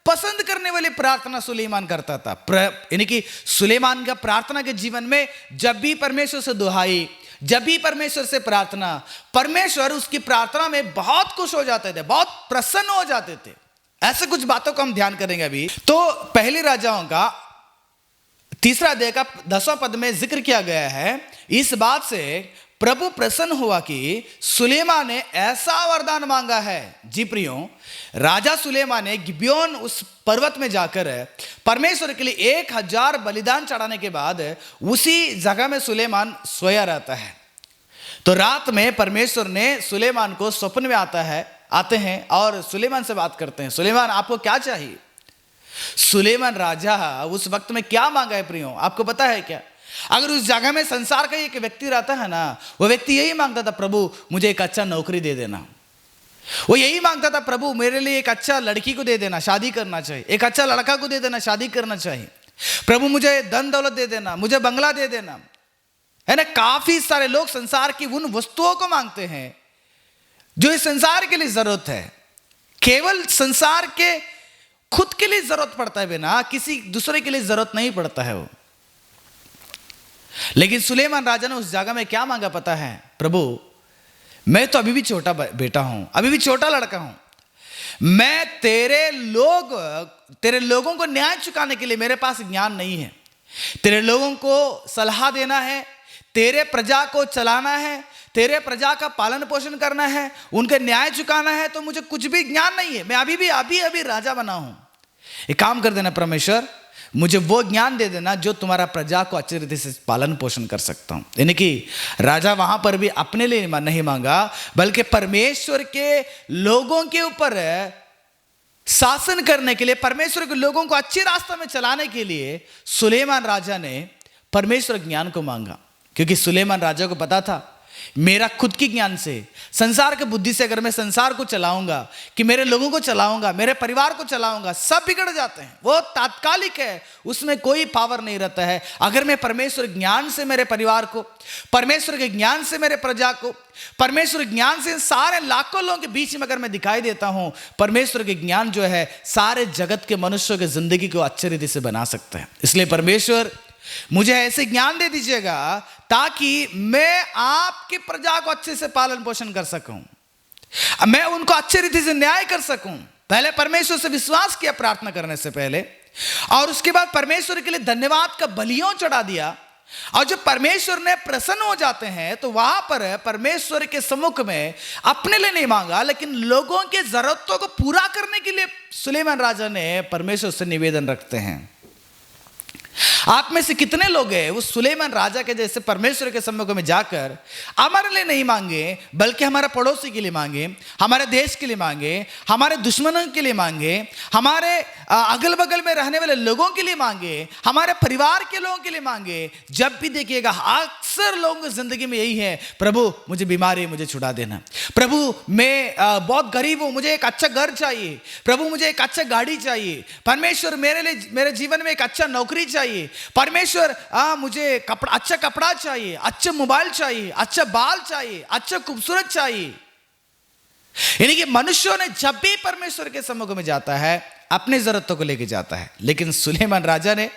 पसंद करने वाली प्रार्थना सुलेमान करता था। यानी कि सुलेमान का प्रार्थना के जीवन में जब भी परमेश्वर से दुहाई, जब भी परमेश्वर से प्रार्थना, परमेश्वर उसकी प्रार्थना में बहुत खुश हो जाते थे, बहुत प्रसन्न हो जाते थे। ऐसे कुछ बातों को हम ध्यान करेंगे अभी। तो पहले राजाओं का 3 अध्याय का 10वां पद में जिक्र किया गया है, इस बात से प्रभु प्रसन्न हुआ कि सुलेमान ने ऐसा वरदान मांगा है। जी प्रियो, राजा सुलेमान ने गिब्योन उस पर्वत में जाकर परमेश्वर के लिए 1000 बलिदान चढ़ाने के बाद उसी जगह में सुलेमान सोया रहता है। तो रात में परमेश्वर ने सुलेमान को स्वप्न में आते हैं और सुलेमान से बात करते हैं, सुलेमान आपको क्या चाहिए? सुलेमान राजा उस वक्त में क्या मांगा है प्रियो, आपको पता है क्या? अगर उस जगह में संसार का एक व्यक्ति रहता है ना, वो व्यक्ति यही मांगता था, प्रभु मुझे एक अच्छा नौकरी दे देना। वो यही मांगता था, प्रभु मेरे लिए एक अच्छा लड़की को दे देना, शादी करना चाहिए, एक अच्छा लड़का को दे देना, शादी करना चाहिए। प्रभु मुझे धन दौलत दे देना, मुझे बंगला दे देना, है ना। काफी सारे लोग संसार की उन वस्तुओं को मांगते हैं जो इस संसार के लिए जरूरत है। केवल संसार के खुद के लिए जरूरत पड़ता है, बिना किसी दूसरे के लिए जरूरत नहीं पड़ता है वो। लेकिन सुलेमान राजा ने उस जगह में क्या मांगा पता है? प्रभु मैं तो अभी भी छोटा बेटा हूं, अभी भी छोटा लड़का हूं, मैं तेरे लोगों को न्याय चुकाने के लिए मेरे पास ज्ञान नहीं है। तेरे लोगों को सलाह देना है, तेरे प्रजा को चलाना है, तेरे प्रजा का पालन पोषण करना है, उनके न्याय चुकाना है, तो मुझे कुछ भी ज्ञान नहीं है। मैं अभी राजा बना हूं। एक काम कर देना परमेश्वर, मुझे वो ज्ञान दे देना जो तुम्हारा प्रजा को अच्छी रीति से पालन पोषण कर सकता हूं। यानी कि राजा वहां पर भी अपने लिए नहीं मांगा, बल्कि परमेश्वर के लोगों के ऊपर शासन करने के लिए, परमेश्वर के लोगों को अच्छे रास्ते में चलाने के लिए सुलेमान राजा ने परमेश्वर ज्ञान को मांगा। क्योंकि सुलेमान राजा को पता था, मेरा खुद की ज्ञान से, संसार के बुद्धि से अगर मैं संसार को चलाऊंगा, कि मेरे लोगों को चलाऊंगा, मेरे परिवार को चलाऊंगा, सब बिगड़ जाते हैं। वो तात्कालिक है, उसमें कोई पावर नहीं रहता है। अगर मैं परमेश्वर ज्ञान से मेरे परिवार को, परमेश्वर के ज्ञान से मेरे प्रजा को, परमेश्वर ज्ञान से सारे लाखों लोगों के बीच में अगर मैं दिखाई देता हूं, परमेश्वर के ज्ञान जो है सारे जगत के मनुष्यों की जिंदगी को अच्छी रीति से बना सकता है। इसलिए परमेश्वर मुझे ऐसे ज्ञान दे दीजिएगा ताकि मैं आपकी प्रजा को अच्छे से पालन पोषण कर सकूं, मैं उनको अच्छे रीति से न्याय कर सकूं। पहले परमेश्वर से विश्वास किया प्रार्थना करने से पहले, और उसके बाद परमेश्वर के लिए धन्यवाद का बलियों चढ़ा दिया। और जब परमेश्वर ने प्रसन्न हो जाते हैं तो वहां पर परमेश्वर के सम्मुख में अपने लिए नहीं मांगा, लेकिन लोगों के जरूरतों को पूरा करने के लिए सुलेमान राजा ने परमेश्वर से निवेदन रखते हैं। आप में से कितने लोग हैं वो सुलेमान राजा के जैसे परमेश्वर के सम्मुख में जाकर हमारे लिए नहीं मांगे, बल्कि हमारे पड़ोसी के लिए मांगे, हमारे देश के लिए मांगे, हमारे दुश्मनों के लिए मांगे, हमारे अगल बगल में रहने वाले लोगों के लिए मांगे, हमारे परिवार के लोगों के लिए मांगे। जब भी देखिएगा अक्सर लोगों की जिंदगी में यही है, प्रभु मुझे बीमारी मुझे छुड़ा देना, प्रभु मैं बहुत गरीब हूं, मुझे एक अच्छा घर चाहिए, प्रभु मुझे एक अच्छा गाड़ी चाहिए, परमेश्वर मेरे लिए मेरे जीवन में एक अच्छा नौकरी चाहिए, परमेश्वर मुझे अच्छा कपड़ा चाहिए, अच्छा मोबाइल चाहिए, अच्छा बाल चाहिए, अच्छा खूबसूरत चाहिए। यानी कि मनुष्यों ने जब भी परमेश्वर के सम्मुख में जाता है अपनी जरूरतों को लेके जाता है, लेकिन सुलेमान राजा ने,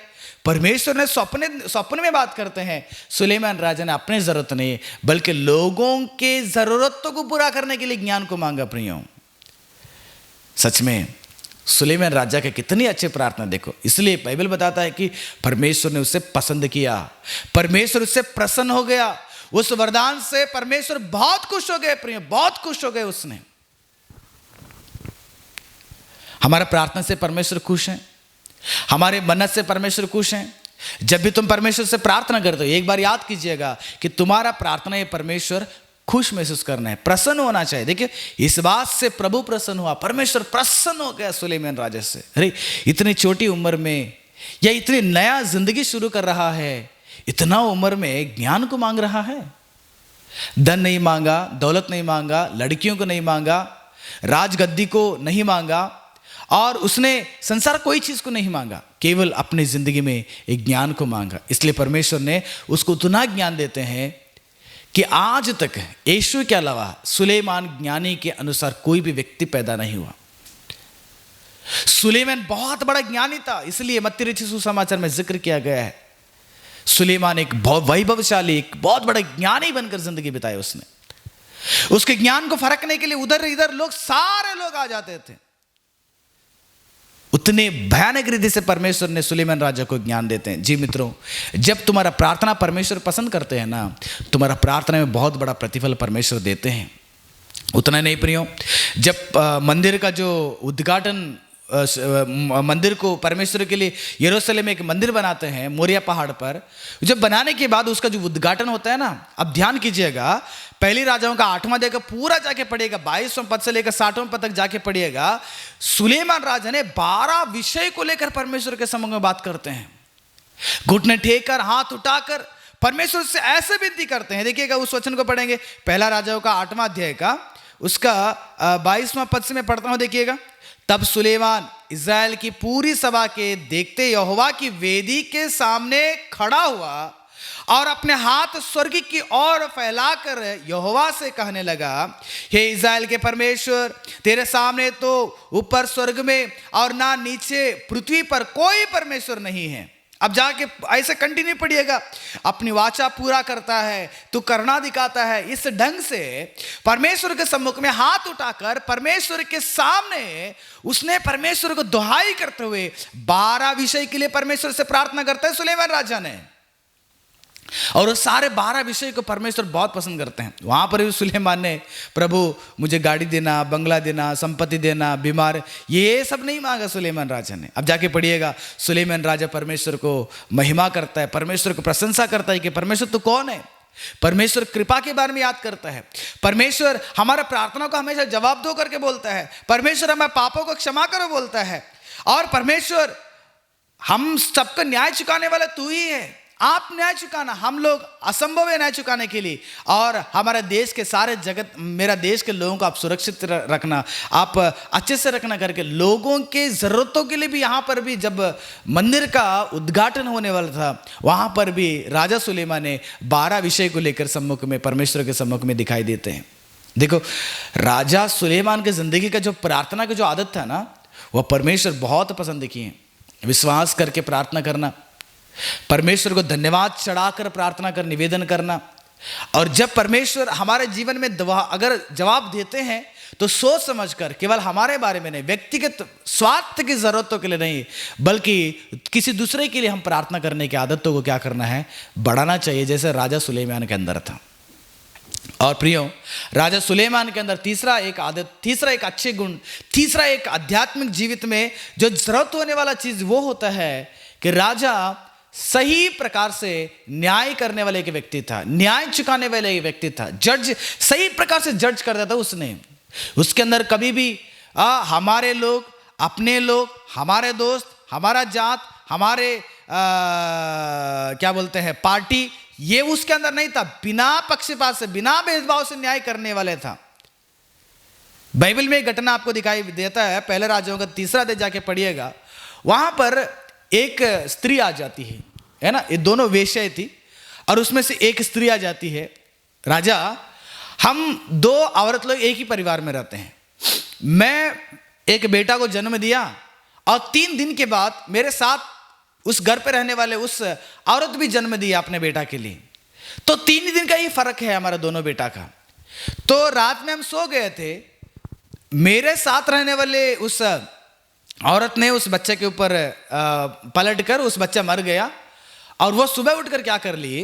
परमेश्वर ने स्वप्न में बात करते हैं, सुलेमान राजा ने अपनी जरूरत नहीं बल्कि लोगों के जरूरतों को पूरा करने के लिए ज्ञान को मांगा। प्रियों, सच में सुलेमान राजा के कितनी अच्छी प्रार्थना देखो। इसलिए बाइबल बताता है कि परमेश्वर ने उसे पसंद किया, परमेश्वर उससे प्रसन्न हो गया, उस वरदान से परमेश्वर बहुत खुश हो गए। प्रिय, बहुत खुश हो गए उसने। हमारा प्रार्थना से परमेश्वर खुश है, हमारे मन्नत से परमेश्वर खुश है। जब भी तुम परमेश्वर से प्रार्थना करते हो, एक बार याद कीजिएगा कि तुम्हारा प्रार्थना ये परमेश्वर खुश महसूस करना है, प्रसन्न होना चाहिए। देखिए, इस बात से प्रभु प्रसन्न हुआ, परमेश्वर प्रसन्न हो गया सुलेमान राजा से। अरे, इतनी छोटी उम्र में या इतनी नया जिंदगी शुरू कर रहा है, इतना उम्र में ज्ञान को मांग रहा है। धन नहीं मांगा, दौलत नहीं मांगा, लड़कियों को नहीं मांगा, राजगद्दी को नहीं मांगा, और उसने संसार कोई चीज को नहीं मांगा, केवल अपनी जिंदगी में एक ज्ञान को मांगा। इसलिए परमेश्वर ने उसको उतना ज्ञान देते हैं कि आज तक यीशु के अलावा सुलेमान ज्ञानी के अनुसार कोई भी व्यक्ति पैदा नहीं हुआ। सुलेमान बहुत बड़ा ज्ञानी था, इसलिए मत्ती रचित सुसमाचार में जिक्र किया गया है। सुलेमान एक बहुत वैभवशाली, एक बहुत बड़ा ज्ञानी बनकर जिंदगी बिताई उसने। उसके ज्ञान को फरकने के लिए उधर इधर लोग, सारे लोग आ जाते थे। उतने भयानक रीति से परमेश्वर ने सुलेमान राजा को ज्ञान देते हैं। जी मित्रों, जब तुम्हारा प्रार्थना परमेश्वर पसंद करते हैं ना, तुम्हारा प्रार्थना में बहुत बड़ा प्रतिफल परमेश्वर देते हैं। उतना नहीं प्रियो, जब मंदिर का जो उद्घाटन, मंदिर को परमेश्वर के लिए यरूशलेम में एक मंदिर बनाते हैं मोरिया पहाड़ पर, जब बनाने के बाद उसका जो उद्घाटन होता है ना, अब ध्यान कीजिएगा, पहली राजाओं का 8वां अध्याय पूरा जाके पढ़िएगा, 22वां पद से लेकर 60वां पद तक जाके पढ़िएगा। सुलेमान राजा ने 12 विषय को लेकर परमेश्वर के सम्मुख में बात करते हैं। घुटने टेक कर, हाथ उठाकर परमेश्वर से ऐसे विनती करते हैं। देखिएगा, उस वचन को पढ़ेंगे, पहला राजाओं का 8वां अध्याय का उसका 22वां पद से मैं पढ़ता हूं। देखिएगा, तब सुलेमान इज़राइल की पूरी सभा के देखते यहोवा की वेदी के सामने खड़ा हुआ और अपने हाथ स्वर्ग की ओर फैलाकर यहोवा से कहने लगा, हे इज़राइल के परमेश्वर, तेरे सामने तो ऊपर स्वर्ग में और ना नीचे पृथ्वी पर कोई परमेश्वर नहीं है। अब जाके ऐसे कंटिन्यू पढ़िएगा, अपनी वाचा पूरा करता है, तू करना दिखाता है। इस ढंग से परमेश्वर के सम्मुख में हाथ उठाकर परमेश्वर के सामने उसने परमेश्वर को दुहाई करते हुए 12 विषय के लिए परमेश्वर से प्रार्थना करता है सुलेमान राजा ने। और वो सारे 12 विषय को परमेश्वर बहुत पसंद करते हैं। वहां पर भी सुलेमान ने, प्रभु मुझे गाड़ी देना, बंगला देना, संपत्ति देना, बीमार, ये सब नहीं मांगा सुलेमान राजा ने। अब जाके पढ़िएगा, सुलेमान राजा परमेश्वर को महिमा करता है, परमेश्वर को प्रशंसा करता है कि परमेश्वर तो कौन है। परमेश्वर कृपा के बारे में याद करता है, परमेश्वर हमारा प्रार्थना को हमेशा जवाब दो करके बोलता है, परमेश्वर हमारे पापों को क्षमा करो बोलता है, और परमेश्वर हम सबका न्याय चुकाने वाला तू ही है, आप न्याय चुकाना, हम लोग असंभव है न्याय चुकाने के लिए, और हमारे देश के सारे जगत, मेरा देश के लोगों को आप सुरक्षित रखना, आप अच्छे से रखना करके लोगों के ज़रूरतों के लिए भी। यहाँ पर भी जब मंदिर का उद्घाटन होने वाला था, वहाँ पर भी राजा सुलेमान ने 12 विषय को लेकर सम्मुख में, परमेश्वर के सम्मुख में दिखाई देते हैं। देखो, राजा सुलेमान की ज़िंदगी का जो प्रार्थना की जो आदत था ना, वह परमेश्वर बहुत पसंद किए। विश्वास करके प्रार्थना करना, परमेश्वर को धन्यवाद चढ़ाकर प्रार्थना कर, निवेदन करना। और जब परमेश्वर हमारे जीवन में अगर जवाब देते हैं तो सोच समझकर, केवल हमारे बारे में नहीं, व्यक्तिगत स्वार्थ की जरूरतों के लिए नहीं, बल्कि किसी दूसरे के लिए हम प्रार्थना करने की आदतों को क्या करना है, बढ़ाना चाहिए, जैसे राजा सुलेमान के अंदर था। और प्रियो, राजा सुलेमान के अंदर तीसरा एक आदत, तीसरा एक अच्छे गुण, तीसरा एक आध्यात्मिक जीवित में जो जरूरत होने वाला चीज वो होता है कि राजा सही प्रकार से न्याय करने वाले एक व्यक्ति था, न्याय चुकाने वाले एक व्यक्ति था, जज, सही प्रकार से जज करता था उसने। उसके अंदर कभी भी हमारे लोग, अपने लोग, हमारे दोस्त, हमारा जात, हमारे क्या बोलते हैं पार्टी, ये उसके अंदर नहीं था। बिना पक्षपात से, बिना भेदभाव से न्याय करने वाले था। बाइबल में एक घटना आपको दिखाई देता है, पहले राजाओं का 3रा अध्याय जाके पढ़िएगा। वहां पर एक स्त्री आ जाती है ना, ये दोनों वेश्या थी, और उसमें से एक स्त्री आ जाती है। राजा हम दो औरत लोग एक ही परिवार में रहते हैं। मैं एक बेटा को जन्म दिया और 3 दिन के बाद मेरे साथ उस घर पे रहने वाले उस औरत भी जन्म दिया अपने बेटा के लिए। तो 3 दिन का ही फर्क है हमारा दोनों बेटा का। तो रात में हम सो गए थे, मेरे साथ रहने वाले उस औरत ने उस बच्चे के ऊपर पलट कर उस बच्चा मर गया। और वो सुबह उठकर क्या कर लिए,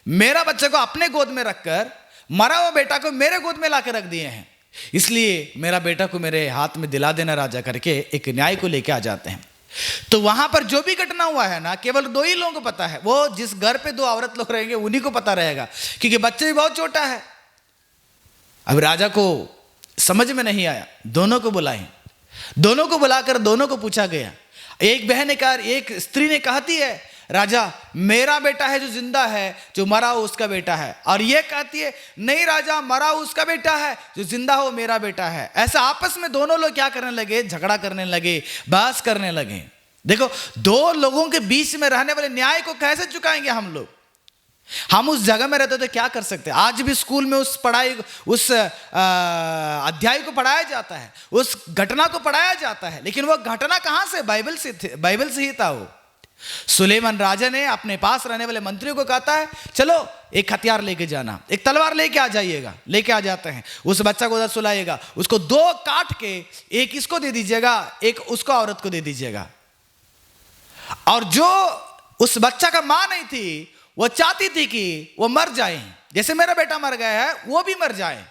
मेरा बच्चे को अपने गोद में रखकर मरा हुआ बेटा को मेरे गोद में लाकर रख दिए हैं। इसलिए मेरा बेटा को मेरे हाथ में दिला देना राजा करके एक न्याय को लेके आ जाते हैं। तो वहां पर जो भी घटना हुआ है ना, केवल 2 ही लोगों को पता है। वो जिस घर पे 2 औरत लोग रहेंगे उन्हीं को पता रहेगा, क्योंकि बच्चे भी बहुत छोटा है। अब राजा को समझ में नहीं आया, दोनों को बुलाए, दोनों को बुलाकर दोनों को पूछा गया। एक बहन ने कहा, एक स्त्री ने कहती है, राजा मेरा बेटा है जो जिंदा है, जो मरा हो उसका बेटा है। और ये कहती है, नहीं राजा मरा हो उसका बेटा है, जो जिंदा हो मेरा बेटा है। ऐसा आपस में दोनों लोग क्या करने लगे, झगड़ा करने लगे, बहस करने लगे। देखो, 2 लोगों के बीच में रहने वाले न्याय को कैसे चुकाएंगे हम लोग? हम उस जगह में रहते तो क्या कर सकते हैं? आज भी स्कूल में उस पढ़ाई, उस अध्याय को पढ़ाया जाता है, उस घटना को पढ़ाया जाता है, लेकिन वो घटना कहां से? बाइबल से ही था। वो सुलेमान राजा ने अपने पास रहने वाले मंत्रियों को कहता है, चलो एक हथियार लेके जाना, एक तलवार लेके आ जाइएगा। लेके आ जाते हैं, उस बच्चा को उधर सुलाइएगा, उसको 2 काट के एक इसको दे दीजिएगा, एक उसको औरत को दे दीजिएगा। और जो उस बच्चा का मां नहीं थी, वो चाहती थी कि वो मर जाए, जैसे मेरा बेटा मर गया है वो भी मर जाए।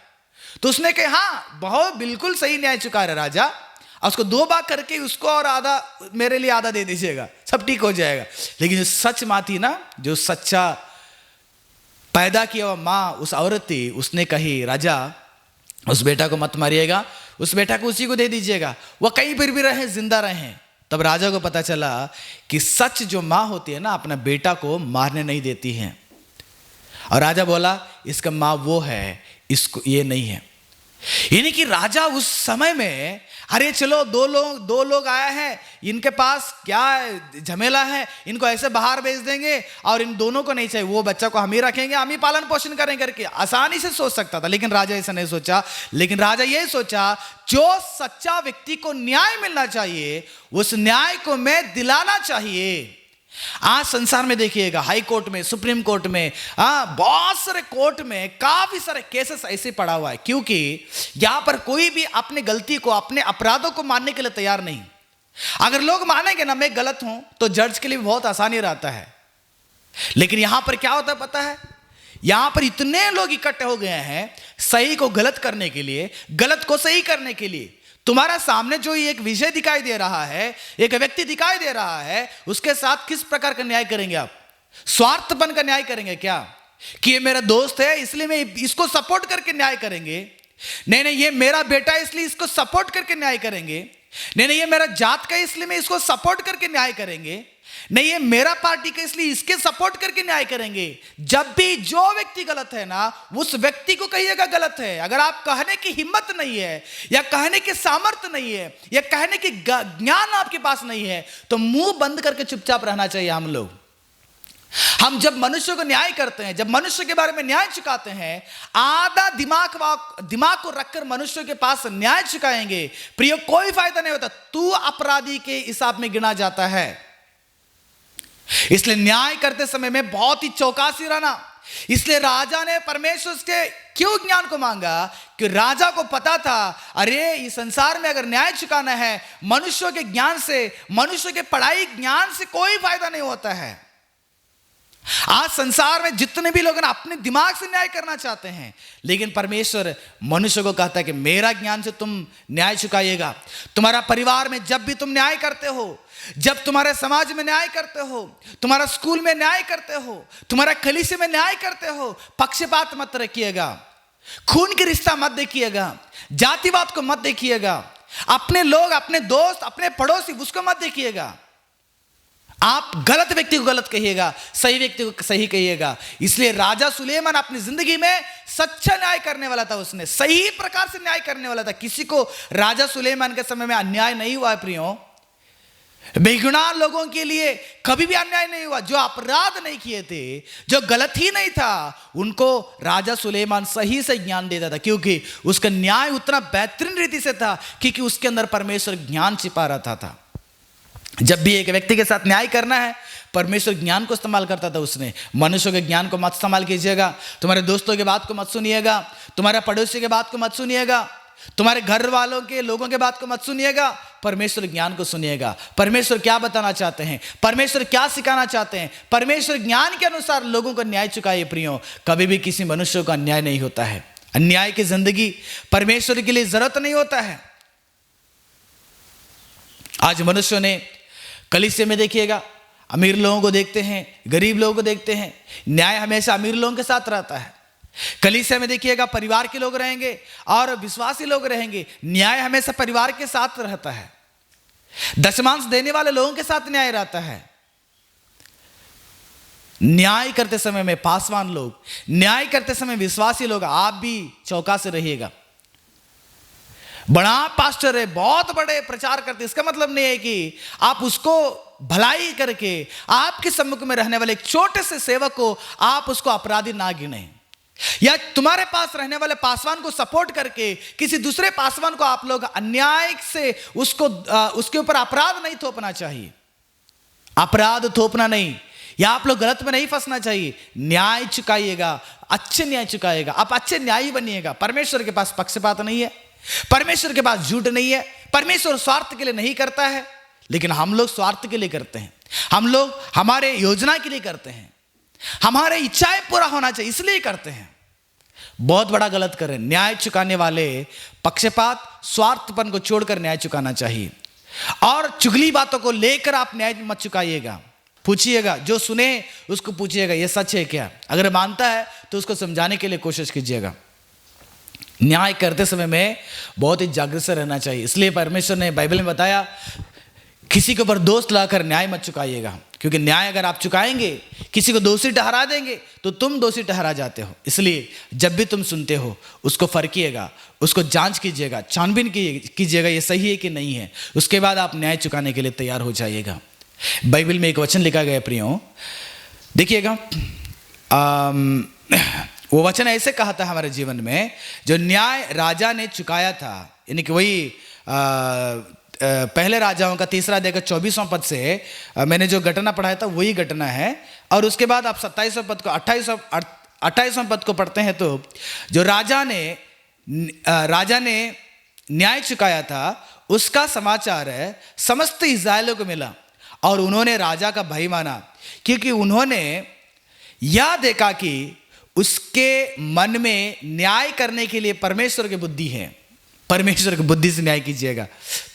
तो उसने कहा, हाँ बहुत बिल्कुल सही न्याय चुका है राजा, और उसको 2 भाग करके उसको और आधा मेरे लिए आधा दे दीजिएगा, सब ठीक हो जाएगा। लेकिन जो सच मां थी ना, जो सच्चा पैदा किया हुआ मां उस औरत थी, उसने कही, राजा उस बेटा को मत मारिएगा, उस बेटा को उसी को दे दीजिएगा, वह कहीं पर भी रहे, जिंदा रहे। तब राजा को पता चला कि सच जो मां होती है ना, अपना बेटा को मारने नहीं देती है। और राजा बोला, इसका मां वो है, इसको ये नहीं है। यानी कि राजा उस समय में, अरे चलो 2 लोग आए हैं, इनके पास क्या झमेला है, इनको ऐसे बाहर भेज देंगे और इन दोनों को नहीं चाहिए, वो बच्चा को हम ही रखेंगे, हम ही पालन पोषण करेंगे करके आसानी से सोच सकता था। लेकिन राजा ऐसा नहीं सोचा। लेकिन राजा ये सोचा, जो सच्चा व्यक्ति को न्याय मिलना चाहिए, उस न्याय को मैं दिलाना चाहिए। आज संसार में देखिएगा, हाई कोर्ट में, सुप्रीम कोर्ट में, बहुत सारे कोर्ट में काफी सारे केसेस ऐसे पड़ा हुआ है, क्योंकि यहां पर कोई भी अपने गलती को, अपने अपराधों को मानने के लिए तैयार नहीं। अगर लोग मानेंगे ना मैं गलत हूं, तो जज के लिए बहुत आसानी रहता है। लेकिन यहां पर क्या होता है पता है? यहां पर इतने लोग इकट्ठे हो गए हैं सही को गलत करने के लिए, गलत को सही करने के लिए। तुम्हारा सामने जो एक विषय दिखाई दे रहा है, एक व्यक्ति दिखाई दे रहा है, उसके साथ किस प्रकार का न्याय करेंगे आप? स्वार्थपन का न्याय करेंगे क्या? कि ये मेरा दोस्त है इसलिए मैं इसको सपोर्ट करके न्याय करेंगे? नहीं, ये मेरा बेटा है इसलिए इसको सपोर्ट करके न्याय करेंगे? नहीं, ये मेरा जात का इसलिए मैं इसको सपोर्ट करके न्याय करेंगे? नहीं, ये मेरा पार्टी का इसलिए इसके सपोर्ट करके न्याय करेंगे? जब भी जो व्यक्ति गलत है ना, उस व्यक्ति को कहिएगा गलत है। अगर आप कहने की हिम्मत नहीं है, या कहने की सामर्थ्य नहीं है, या कहने की ज्ञान आपके पास नहीं है, तो मुंह बंद करके चुपचाप रहना चाहिए। हम जब मनुष्य को न्याय करते हैं, जब मनुष्य के बारे में न्याय चुकाते हैं, आधा दिमाग को रखकर मनुष्य के पास न्याय चुकाएंगे, प्रिय कोई फायदा नहीं होता। तू अपराधी के हिसाब में गिना जाता है। इसलिए न्याय करते समय में बहुत ही चौकसी रहना। इसलिए राजा ने परमेश्वर से क्यों ज्ञान को मांगा? कि राजा को पता था, अरे इस संसार में अगर न्याय चुकाना है, मनुष्यों के ज्ञान से, मनुष्य के पढ़ाई ज्ञान से कोई फायदा नहीं होता है। आज संसार में जितने भी लोग अपने दिमाग से न्याय करना चाहते हैं, लेकिन परमेश्वर मनुष्य को कहता है कि मेरा ज्ञान से तुम न्याय चुकाइएगा। तुम्हारा परिवार में जब भी तुम न्याय करते हो, जब तुम्हारे समाज में न्याय करते हो, तुम्हारा स्कूल में न्याय करते हो, तुम्हारा कलीसिया में न्याय करते हो, पक्षपात मत रखिएगा, खून की रिश्ता मत देखिएगा, जातिवाद को मत देखिएगा, अपने लोग, अपने दोस्त, अपने पड़ोसी, उसको मत देखिएगा। आप गलत व्यक्ति को गलत कहिएगा, सही व्यक्ति को सही कहिएगा। इसलिए राजा सुलेमान अपनी जिंदगी में सच्चा न्याय करने वाला था, उसने सही प्रकार से न्याय करने वाला था। किसी को राजा सुलेमान के समय में अन्याय नहीं हुआ है प्रियो। बेगुनाह लोगों के लिए कभी भी अन्याय नहीं हुआ। जो अपराध नहीं किए थे, जो गलत ही नहीं था, उनको राजा सुलेमान सही से ज्ञान देता था, क्योंकि उसका न्याय उतना बेहतरीन रीति से था क्योंकि उसके अंदर परमेश्वर ज्ञान छिपा रहता था। जब भी एक व्यक्ति के साथ न्याय करना है, परमेश्वर ज्ञान को इस्तेमाल करता था। उसने मनुष्यों के ज्ञान को मत इस्तेमाल कीजिएगा, तुम्हारे दोस्तों के बात को मत सुनिएगा, तुम्हारे पड़ोसी के बात को मत सुनिएगा, तुम्हारे घर वालों के लोगों के बात को मत सुनिएगा, परमेश्वर ज्ञान को सुनिएगा। परमेश्वर क्या बताना चाहते हैं, परमेश्वर क्या सिखाना चाहते हैं, परमेश्वर ज्ञान के अनुसार लोगों को न्याय चुकाए। प्रियो, कभी भी किसी मनुष्य का अन्याय नहीं होता है। अन्याय की जिंदगी परमेश्वर के लिए जरूरत नहीं होता है। आज मनुष्यों ने कलीसिया में देखिएगा, अमीर लोगों को देखते हैं, गरीब लोगों को देखते हैं, न्याय हमेशा अमीर लोगों के साथ रहता है। कलीसिया में देखिएगा, परिवार के लोग रहेंगे और विश्वासी लोग रहेंगे, न्याय हमेशा परिवार के साथ रहता है। दशमांश देने वाले लोगों के साथ न्याय रहता है। न्याय करते समय में पासवान लोग, न्याय करते समय विश्वासी लोग, आप भी चौका से रहिएगा। बड़ा पास्टर है, बहुत बड़े प्रचार करते, इसका मतलब नहीं है कि आप उसको भलाई करके आपके सम्मुख में रहने वाले एक छोटे से सेवक को आप उसको अपराधी ना गिने, या तुम्हारे पास रहने वाले पासवान को सपोर्ट करके किसी दूसरे पासवान को आप लोग अन्याय से उसके ऊपर अपराध नहीं थोपना चाहिए। अपराध थोपना नहीं, या आप लोग गलत में नहीं फंसना चाहिए। न्याय चुकाइएगा, अच्छे न्याय चुकाइएगा, आप अच्छे न्यायी बनिएगा। परमेश्वर के पास पक्षपात नहीं है, परमेश्वर के पास झूठ नहीं है। परमेश्वर स्वार्थ के लिए नहीं करता है, लेकिन हम लोग स्वार्थ के लिए करते हैं। हम लोग हमारे योजना के लिए करते हैं, हमारे इच्छाएं पूरा होना चाहिए इसलिए करते हैं। बहुत बड़ा गलत करें। न्याय चुकाने वाले पक्षपात, स्वार्थपन को छोड़कर न्याय चुकाना चाहिए। और चुगली बातों को लेकर आप न्याय मत चुकाइएगा। पूछिएगा, जो सुने उसको पूछिएगा ये सच है क्या, अगर मानता है तो उसको समझाने के लिए कोशिश कीजिएगा। न्याय करते समय में बहुत ही जागरूक से रहना चाहिए। इसलिए परमेश्वर ने बाइबल में बताया, किसी के ऊपर दोष लाकर न्याय मत चुकाइएगा, क्योंकि न्याय अगर आप चुकाएंगे, किसी को दोषी ठहरा देंगे तो तुम दोषी ठहरा जाते हो। इसलिए जब भी तुम सुनते हो उसको फरकिएगा, उसको जांच कीजिएगा, छानबीन कीजिएगा ये सही है कि नहीं है। उसके बाद आप न्याय चुकाने के लिए तैयार हो जाइएगा। बाइबल में एक वचन लिखा गया प्रियो, देखिएगा, वो वचन ऐसे कहा था हमारे जीवन में, जो न्याय राजा ने चुकाया था, यानी कि वही पहले राजाओं का 3 अध्याय का 24वां पद से मैंने जो घटना पढ़ाया था वही घटना है। और उसके बाद आप 27वां पद को 28वां पद को पढ़ते हैं तो जो राजा ने न्याय चुकाया था उसका समाचार है समस्त इस्राएलियों को मिला, और उन्होंने राजा का भय माना, क्योंकि उन्होंने यह देखा कि उसके मन में न्याय करने के लिए परमेश्वर की बुद्धि है। परमेश्वर की बुद्धि से न्याय कीजिएगा।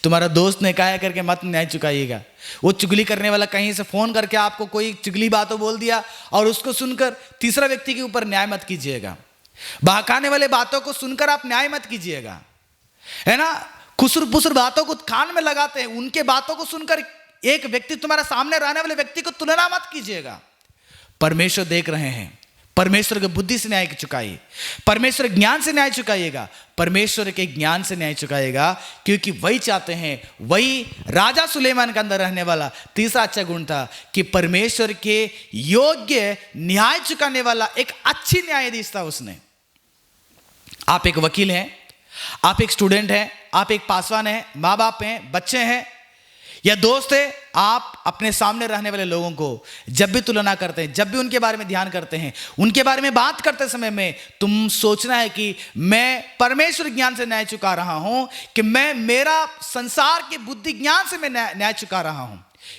तुम्हारा दोस्त ने कहा करके मत न्याय चुकाइएगा। वो चुगली करने वाला कहीं से फोन करके आपको कोई चुगली बातों बोल दिया और उसको सुनकर तीसरा व्यक्ति के ऊपर न्याय मत कीजिएगा। बहकाने वाले बातों को सुनकर आप न्याय मत कीजिएगा, है ना। खुसर पुसर बातों को कान में लगाते हैं, उनके बातों को सुनकर एक व्यक्ति, तुम्हारे सामने रहने वाले व्यक्ति को तुलना मत कीजिएगा। परमेश्वर देख रहे हैं। परमेश्वर के बुद्धि से न्याय चुकाइए, परमेश्वर ज्ञान से न्याय चुकाइएगा, परमेश्वर के ज्ञान से न्याय चुकाइएगा, क्योंकि वही चाहते हैं। वही राजा सुलेमान के अंदर रहने वाला तीसरा अच्छा गुण था कि परमेश्वर के योग्य न्याय चुकाने वाला एक अच्छी न्यायाधीश था उसने। आप एक वकील हैं, आप एक स्टूडेंट हैं, आप एक पासवान हैं, माँ बाप हैं, बच्चे हैं या दोस्त है, आप अपने सामने रहने वाले लोगों को जब भी तुलना करते हैं, जब भी उनके बारे में ध्यान करते हैं, उनके बारे में बात करते समय में तुम सोचना है कि मैं परमेश्वर ज्ञान से न्याय चुका रहा हूं, कि मैं मेरा संसार के बुद्धि ज्ञान से मैं न्याय चुका रहा हूं।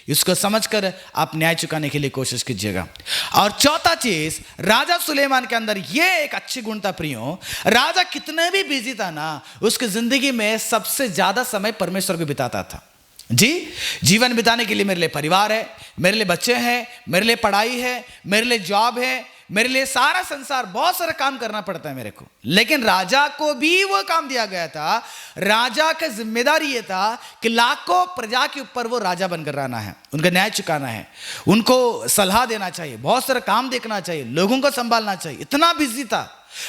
इसको समझकर आप न्याय चुकाने के लिए कोशिश कीजिएगा। और चौथा चीज, राजा सुलेमान के अंदर यह एक अच्छी गुण था प्रियो, राजा कितने भी बिजी था ना, उसकी जिंदगी में सबसे ज्यादा समय परमेश्वर को बिताता था। जी, जीवन बिताने के लिए मेरे लिए परिवार है, मेरे लिए बच्चे हैं, मेरे लिए पढ़ाई है, मेरे लिए जॉब है, मेरे लिए सारा संसार, बहुत सारा काम करना पड़ता है मेरे को। लेकिन राजा को भी वो काम दिया गया था। राजा का जिम्मेदारी ये था कि लाखों प्रजा के ऊपर वो राजा बनकर रहना है, उनका न्याय चुकाना है, उनको सलाह देना चाहिए, बहुत सारा काम देखना चाहिए, लोगों को संभालना चाहिए। इतना बिजी था,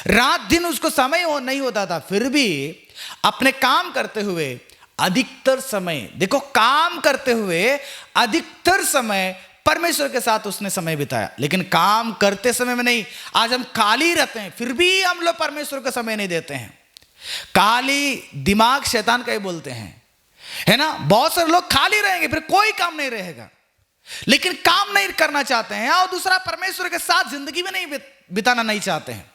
रात दिन उसको समय नहीं होता था, फिर भी अपने काम करते हुए, अधिकतर समय, देखो, काम करते हुए अधिकतर समय परमेश्वर के साथ उसने समय बिताया, लेकिन काम करते समय में नहीं। आज हम खाली रहते हैं, फिर भी हम लोग परमेश्वर को समय नहीं देते हैं। खाली दिमाग शैतान का ही बोलते हैं, है ना। बहुत सारे लोग खाली रहेंगे, फिर कोई काम नहीं रहेगा, लेकिन काम नहीं करना चाहते हैं, और दूसरा परमेश्वर के साथ जिंदगी में नहीं बिताना नहीं चाहते हैं।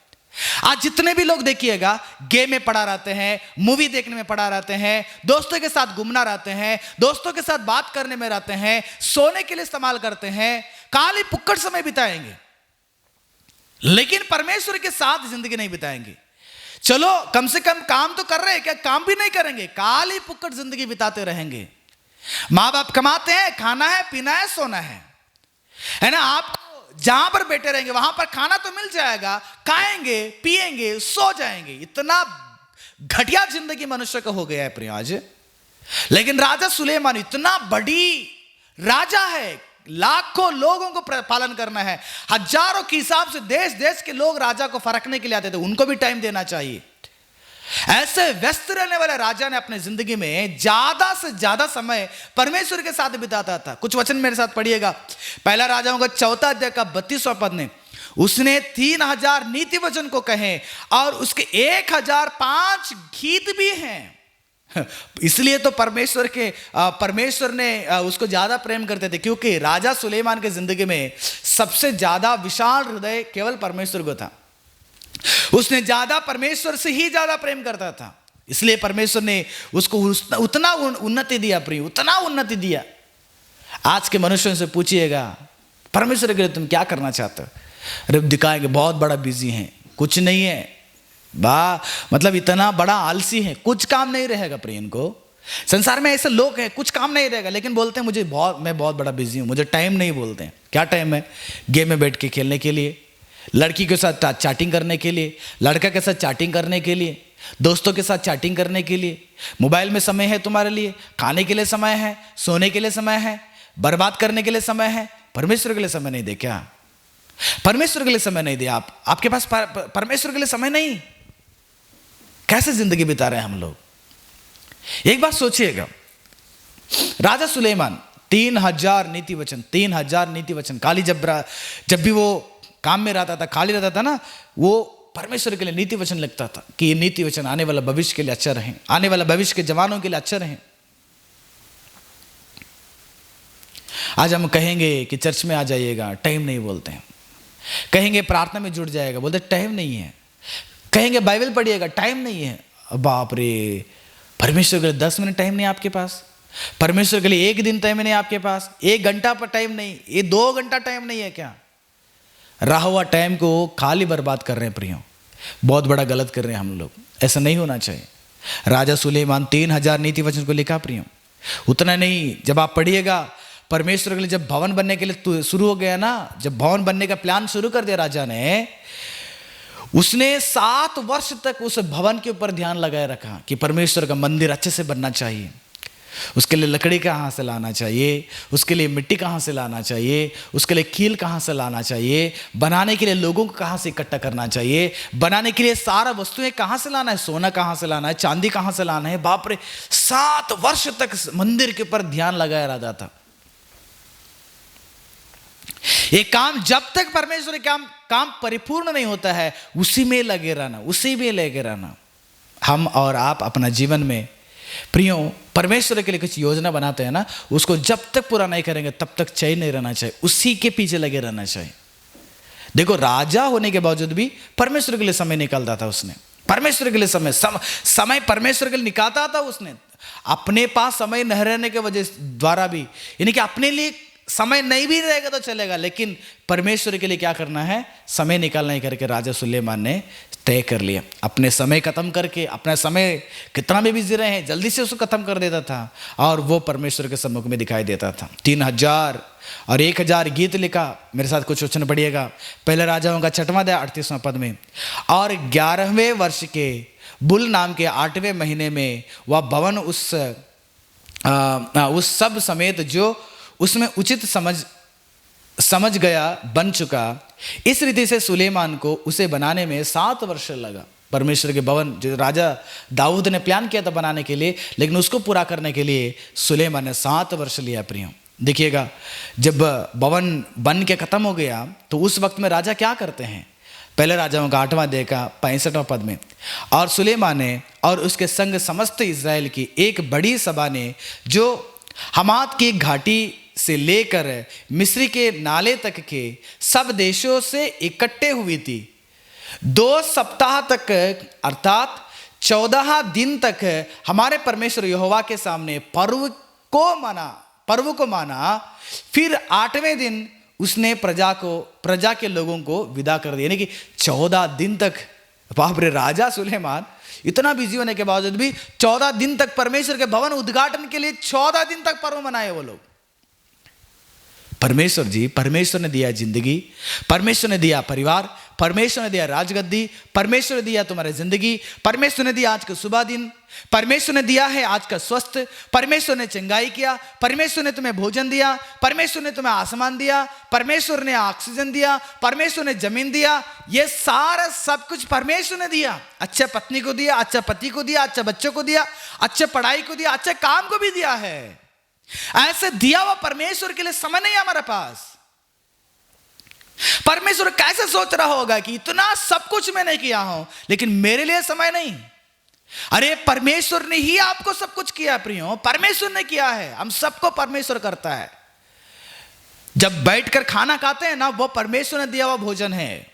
आज जितने भी लोग देखिएगा, गेम में पड़ा रहते हैं, मूवी देखने में पड़ा रहते हैं, दोस्तों के साथ घूमना रहते हैं, दोस्तों के साथ बात करने में रहते हैं, सोने के लिए इस्तेमाल करते हैं, खाली पुक्कड़ समय बिताएंगे, लेकिन परमेश्वर के साथ जिंदगी नहीं बिताएंगे। चलो, कम से कम काम तो कर रहे हैं क्या? काम भी नहीं करेंगे, खाली पुक्कड़ जिंदगी बिताते रहेंगे। माँ बाप कमाते हैं, खाना है, पीना है, सोना है ना। आप जहां पर बैठे रहेंगे वहां पर खाना तो मिल जाएगा, खाएंगे, पिएंगे, सो जाएंगे। इतना घटिया जिंदगी मनुष्य का हो गया है प्रिय आज। लेकिन राजा सुलेमान इतना बड़ी राजा है, लाखों लोगों को पालन करना है, हजारों के हिसाब से देश देश के लोग राजा को फरकने के लिए आते थे, उनको भी टाइम देना चाहिए। ऐसे व्यस्त रहने वाले राजा ने अपने जिंदगी में ज्यादा से ज्यादा समय परमेश्वर के साथ बिताता था। कुछ वचन मेरे साथ पढ़िएगा। पहला राजाओं का 4 अध्याय का 32वां पद में उसने 3000 नीति वचन को कहे, और उसके 1005 गीत भी हैं। इसलिए तो परमेश्वर ने उसको ज्यादा प्रेम करते थे, क्योंकि राजा सुलेमान के जिंदगी में सबसे ज्यादा विशाल हृदय केवल परमेश्वर को था। उसने ज्यादा परमेश्वर से ही ज्यादा प्रेम करता था, इसलिए परमेश्वर ने उसको उतना उन्नति दिया प्रिय, उतना उन्नति दिया। आज के मनुष्यों से पूछिएगा, परमेश्वर के लिए तुम क्या करना चाहते हो? अरे दिखाएंगे बहुत बड़ा बिजी है, कुछ नहीं है, मतलब इतना बड़ा आलसी है, कुछ काम नहीं रहेगा प्रिय। इनको संसार में ऐसे लोग हैं, कुछ काम नहीं रहेगा, लेकिन बोलते हैं मैं बहुत बड़ा बिजी हूं, मुझे टाइम नहीं। बोलते हैं क्या टाइम है? गेम में बैठ के खेलने के लिए, लड़की के साथ चैटिंग करने के लिए, लड़का के साथ चैटिंग करने के लिए, दोस्तों के साथ चैटिंग करने के लिए। मोबाइल में समय है तुम्हारे लिए, खाने के लिए समय है, सोने के लिए समय है, बर्बाद करने के लिए समय है। परमेश्वर के लिए समय नहीं दे क्या? परमेश्वर के लिए समय नहीं दिया आपके पास परमेश्वर के लिए समय नहीं। कैसे जिंदगी बिता रहे हैं हम लोग? एक बात सोचिएगा, राजा सुलेमान 3000 नीति वचन खाली जब भी वो काम में रहता था, खाली रहता था ना, वो परमेश्वर के लिए नीति वचन लिखता था कि ये नीति वचन आने वाला भविष्य के लिए अच्छा रहे, आने वाला भविष्य के जवानों के लिए अच्छा रहे। आज हम कहेंगे कि चर्च में आ जाइएगा, टाइम नहीं बोलते हैं। कहेंगे प्रार्थना में जुड़ जाएगा, बोलते टाइम नहीं है। कहेंगे बाइबल पढ़िएगा, टाइम नहीं है। बाप रे, परमेश्वर के लिए 10 मिनट टाइम नहीं आपके पास, परमेश्वर के लिए 1 दिन टाइम नहीं आपके पास, 1 घंटा पर टाइम नहीं, ये 2 घंटा टाइम नहीं है क्या? रहा हुआ टाइम को खाली बर्बाद कर रहे हैं प्रियो, बहुत बड़ा गलत कर रहे हैं हम लोग। ऐसा नहीं होना चाहिए। राजा सुलेमान 3000 नीति वचन को लिखा प्रियो। उतना नहीं, जब आप पढ़िएगा, परमेश्वर के लिए जब भवन बनने के लिए शुरू हो गया ना, जब भवन बनने का प्लान शुरू कर दिया राजा ने, उसने 7 वर्ष तक उस भवन के ऊपर ध्यान लगाए रखा कि परमेश्वर का मंदिर अच्छे से बनना चाहिए। उसके लिए लकड़ी कहाँ से लाना चाहिए, उसके लिए मिट्टी कहाँ से लाना चाहिए, उसके लिए कील कहाँ से लाना चाहिए, बनाने के लिए लोगों को कहाँ से इकट्ठा करना चाहिए, बनाने के लिए सारा वस्तुएं कहाँ से लाना है, सोना कहाँ से लाना है, चांदी कहाँ से लाना है। बाप रे, 7 वर्ष तक मंदिर के ऊपर ध्यान लगाया रहता था। ये काम जब तक परमेश्वर का काम परिपूर्ण नहीं होता है, उसी में लगे रहना। हम और आप अपना जीवन में प्रियो परमेश्वर के लिए कुछ योजना बनाते हैं ना, उसको जब तक पूरा नहीं करेंगे तब तक चैन नहीं रहना चाहिए, उसी के पीछे लगे रहना चाहिए। देखो, राजा होने के बावजूद भी परमेश्वर के लिए समय निकालता था उसने। परमेश्वर के लिए समय परमेश्वर के लिए निकालता था उसने। अपने पास समय न रहने के वजह द्वारा भी, यानी कि अपने लिए समय नहीं भी रहेगा तो चलेगा, लेकिन परमेश्वर के लिए क्या करना है, समय निकालना ही करके राजा सुलेमान ने तय कर लिया। अपने समय खत्म करके, अपना समय कितना भी बिजी रहे हैं, जल्दी से उसको खत्म कर देता था, और वो परमेश्वर के सम्मुख में दिखाई देता था। 3000 और 1000 गीत लिखा। मेरे साथ कुछ वचन पढ़िएगा। पहले राजाओं का 6वां अध्याय 38वां पद में, और 11वें वर्ष के बुल नाम के 8वें महीने में वह भवन उस सब समेत जो उसमें उचित समझ गया बन चुका। इस रीति से सुलेमान को उसे बनाने में 7 वर्ष लगा। परमेश्वर के भवन जो राजा दाऊद ने प्लान किया था बनाने के लिए, लेकिन उसको पूरा करने के लिए सुलेमान ने 7 वर्ष लिया प्रियो। देखिएगा, जब भवन बन के खत्म हो गया तो उस वक्त में राजा क्या करते हैं, पहले राजाओं का 8वां अध्याय का 65वां पद में, और सुलेमान ने और उसके संग समस्त इज़राइल की एक बड़ी सभा ने जो हमात की घाटी से लेकर मिस्र के नाले तक के सब देशों से इकट्ठे हुई थी, 2 सप्ताह तक अर्थात 14 दिन तक हमारे परमेश्वर यहोवा के सामने पर्व को माना। फिर 8वें दिन उसने प्रजा के लोगों को विदा कर दिया। यानी कि 14 दिन तक, बाप रे, राजा सुलेमान इतना बिजी होने के बावजूद भी 14 दिन तक परमेश्वर के भवन उद्घाटन के लिए 14 दिन तक पर्व मनाए वो लोग। परमेश्वर ने दिया जिंदगी, परमेश्वर ने दिया परिवार, परमेश्वर ने दिया राजगद्दी, परमेश्वर ने दिया तुम्हारी जिंदगी, परमेश्वर ने दिया आज का सुबह दिन, परमेश्वर ने दिया है आज का स्वस्थ, परमेश्वर ने चंगाई किया, परमेश्वर ने तुम्हें भोजन दिया, परमेश्वर ने तुम्हें आसमान दिया, परमेश्वर ने ऑक्सीजन दिया, परमेश्वर ने जमीन दिया। ये सारा सब कुछ परमेश्वर ने दिया। अच्छे पत्नी को दिया, अच्छा पति को दिया, अच्छा बच्चों को दिया, अच्छे पढ़ाई को दिया, अच्छे काम को भी दिया है। ऐसे दिया हुआ परमेश्वर के लिए समय नहीं है हमारे पास। परमेश्वर कैसे सोच रहा होगा कि इतना सब कुछ मैंने किया हूं लेकिन मेरे लिए समय नहीं। अरे परमेश्वर ने ही आपको सब कुछ किया प्रियो, परमेश्वर ने किया है। हम सबको परमेश्वर करता है। जब बैठकर खाना खाते हैं ना, वो परमेश्वर ने दिया हुआ भोजन है।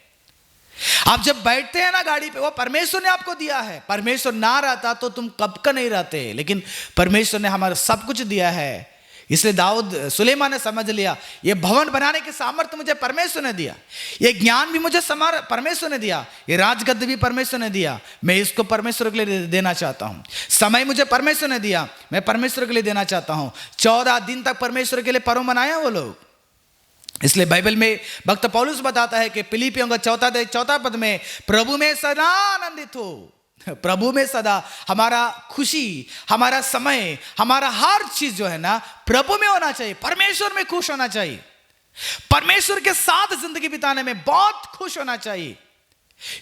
आप जब बैठते हैं ना गाड़ी पे, वो परमेश्वर ने आपको दिया है। परमेश्वर ना रहता तो तुम कब का नहीं रहते, लेकिन परमेश्वर ने हमारा सब कुछ दिया है। इसलिए सुलेमान ने समझ लिया, ये भवन बनाने की सामर्थ्य मुझे परमेश्वर ने दिया, ये ज्ञान भी मुझे परमेश्वर ने दिया, ये राजगद्दी भी परमेश्वर ने दिया, मैं इसको परमेश्वर के लिए देना चाहता हूं। समय मुझे परमेश्वर ने दिया, मैं परमेश्वर के लिए देना चाहता हूं। 14 दिन तक परमेश्वर के लिए पर्व मनाया वो लोग। इसलिए बाइबल में भक्त पौलुस बताता है कि फिलिपियों का 4 पद में, प्रभु में सदा आनंदित हो। प्रभु में सदा हमारा खुशी, हमारा समय, हमारा हर चीज जो है ना प्रभु में होना चाहिए, परमेश्वर में खुश होना चाहिए, परमेश्वर के साथ जिंदगी बिताने में बहुत खुश होना चाहिए।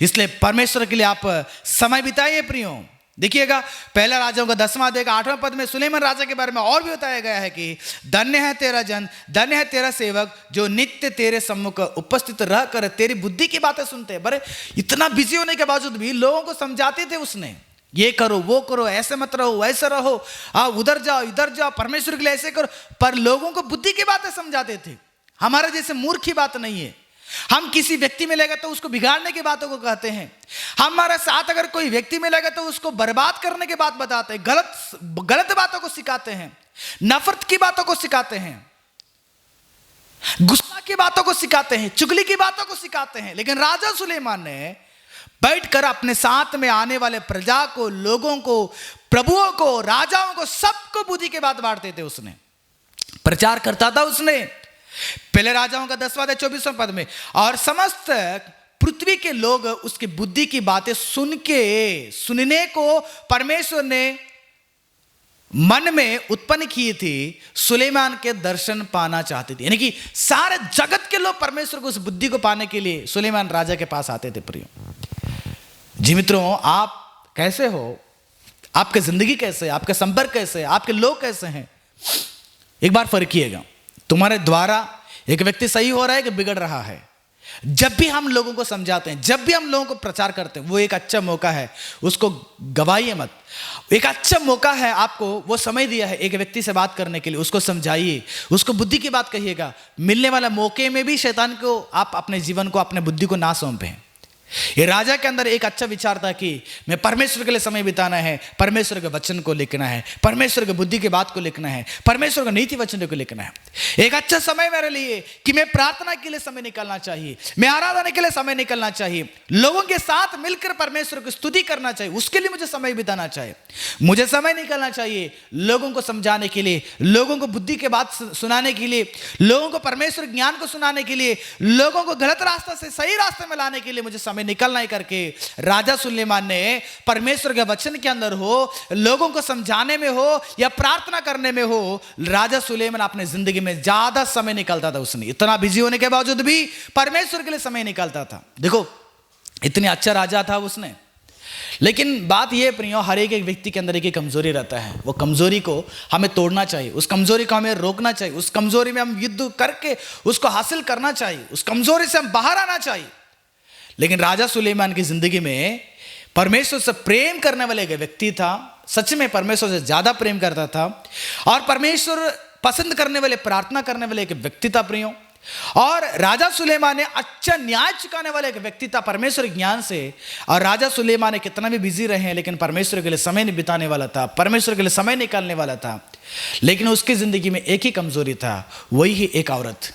इसलिए परमेश्वर के लिए आप समय बिताइए प्रियो। देखिएगा, पहला राजाओं का 10वां अध्याय का 8वां पद में सुलेमान राजा के बारे में और भी बताया गया है कि धन्य है तेरा जन, धन्य है तेरा सेवक जो नित्य तेरे सम्मुख उपस्थित रह कर तेरी बुद्धि की बातें सुनते हैं। बड़े इतना बिजी होने के बावजूद भी लोगों को समझाते थे उसने, ये करो वो करो, ऐसे मत रहो वैसे रहो, उधर जाओ इधर जाओ, परमेश्वर के लिए ऐसे करो। पर लोगों को बुद्धि की बातें समझाते थे। हमारे जैसे मूर्ख की बात नहीं है। हम किसी व्यक्ति में लगे तो उसको बिगाड़ने की बातों को कहते हैं। हमारे साथ अगर कोई व्यक्ति में लगे तो उसको बर्बाद करने की बात बताते हैं, गलत बातों को सिखाते हैं, नफरत की बातों को सिखाते हैं, गुस्सा की बातों को सिखाते हैं, चुगली की बातों को सिखाते हैं। लेकिन राजा सुलेमान ने बैठकर अपने साथ में आने वाले प्रजा को, लोगों को, प्रभुओं को, राजाओं को, सबको बुद्धि के बात बांटते थे। उसने प्रचार करता था। उसने पहले राजाओं का 10वां अध्याय 24वां पद में, और समस्त पृथ्वी के लोग उसकी बुद्धि की बातें सुनने को परमेश्वर ने मन में उत्पन्न की थी, सुलेमान के दर्शन पाना चाहते थे। यानी कि सारे जगत के लोग परमेश्वर को उस बुद्धि को पाने के लिए सुलेमान राजा के पास आते थे। प्रियो जी मित्रों, आप कैसे हो? आपकी जिंदगी कैसे है? आपके संपर्क कैसे है? आपके लोग कैसे हैं? एक बार फर्किएगा, तुम्हारे द्वारा एक व्यक्ति सही हो रहा है कि बिगड़ रहा है। जब भी हम लोगों को समझाते हैं, जब भी हम लोगों को प्रचार करते हैं, वो एक अच्छा मौका है, उसको गवाइए मत। एक अच्छा मौका है, आपको वो समय दिया है एक व्यक्ति से बात करने के लिए, उसको समझाइए, उसको बुद्धि की बात कहिएगा। मिलने वाला मौके में भी शैतान को आप अपने जीवन को, अपने बुद्धि को ना सौंपें। ये राजा के अंदर एक अच्छा विचार था कि मैं परमेश्वर के लिए समय बिताना है, परमेश्वर के वचन को लिखना है, परमेश्वर के बुद्धि की बात को लिखना है, परमेश्वर के नीति वचन को लिखना है। एक अच्छा समय मेरे लिए कि मैं प्रार्थना के लिए समय निकालना चाहिए, मैं आराधना के लिए समय निकालना चाहिए, लोगों के साथ मिलकर परमेश्वर की स्तुति करना चाहिए, उसके लिए मुझे समय बिताना चाहिए। मुझे समय निकालना चाहिए लोगों को समझाने के लिए, लोगों को बुद्धि के बात सुनाने के लिए, लोगों को परमेश्वर ज्ञान को सुनाने के लिए, लोगों को गलत रास्ते से सही रास्ते में लाने के लिए मुझे समय निकलना ही करके राजा सुलेमान ने परमेश्वर के वचन के अंदर हो, लोगों को समझाने में हो या प्रार्थना करने में हो, राजा सुलेमान अपने जिंदगी में ज्यादा समय निकालता था। उसने इतना बिजी होने के बावजूद भी परमेश्वर के लिए समय निकालता था। देखो, इतने अच्छा राजा था उसने, लेकिन बात यह प्रियो, हर एक व्यक्ति के अंदर एक कमजोरी रहता है। वो कमजोरी को हमें तोड़ना चाहिए, उस कमजोरी को हमें रोकना चाहिए, उस कमजोरी में हम युद्ध करके उसको हासिल करना चाहिए, उस कमजोरी से हम बाहर आना चाहिए। लेकिन राजा सुलेमान की जिंदगी में परमेश्वर से प्रेम करने वाले एक व्यक्ति था, सच में परमेश्वर से ज्यादा प्रेम करता था, और परमेश्वर पसंद करने वाले, प्रार्थना करने वाले एक व्यक्ति था प्रियो। और राजा सुलेमान ने अच्छा न्याय चुकाने वाला एक व्यक्ति था परमेश्वर ज्ञान से। और राजा सुलेमान कितना भी बिजी रहे, लेकिन परमेश्वर के लिए समय बिताने वाला था, परमेश्वर के लिए समय निकालने वाला था। लेकिन उसकी जिंदगी में एक ही कमजोरी था, वही है एक औरत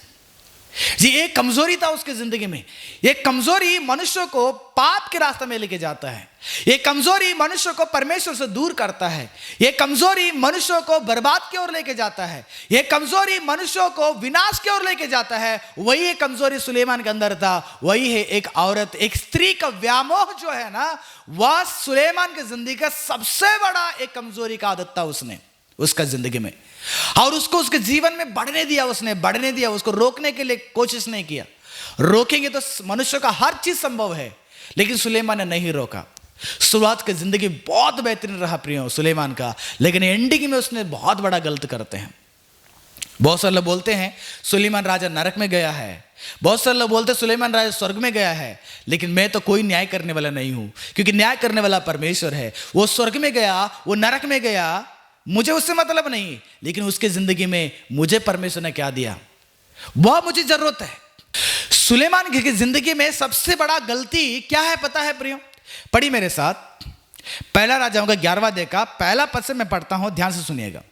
जी। एक कमजोरी था उसकी जिंदगी में। ये कमजोरी मनुष्य को पाप के रास्ते में लेके जाता है। ये कमजोरी मनुष्य को परमेश्वर से दूर करता है। ये कमजोरी मनुष्य को बर्बाद की ओर लेके जाता है। ये कमजोरी मनुष्यों को विनाश की ओर लेके जाता है। वही एक कमजोरी सुलेमान के अंदर था। वही है एक औरत, एक स्त्री का व्यामोह जो है ना, वह सुलेमान की जिंदगी का सबसे बड़ा एक कमजोरी का आदत था उसने उसका जिंदगी में। और उसको उसके जीवन में बढ़ने दिया, उसने बढ़ने दिया, उसको रोकने के लिए कोशिश नहीं किया। रोकेंगे तो मनुष्य का हर चीज संभव है, लेकिन सुलेमान ने नहीं रोका। शुरुआत की जिंदगी बहुत बेहतरीन रहा प्रियो सुलेमान का, लेकिन एंडिंग में उसने बहुत बड़ा गलत करते हैं। बहुत सारे लोग बोलते हैं सुलेमान राजा नरक में गया है, बहुत सारे लोग बोलते हैं सुलेमान राजा स्वर्ग में गया है, लेकिन मैं तो कोई न्याय करने वाला नहीं हूं, क्योंकि न्याय करने वाला परमेश्वर है। वो स्वर्ग में गया, वो नरक में गया, मुझे उससे मतलब नहीं, लेकिन उसके जिंदगी में मुझे परमेश्वर ने क्या दिया, वह मुझे जरूरत है। सुलेमान की जिंदगी में सबसे बड़ा गलती क्या है पता है प्रियो? पढ़ी मेरे साथ, पहला राजाओं का 11वां अध्याय का पहला पद से मैं पढ़ता हूं, ध्यान से सुनिएगा।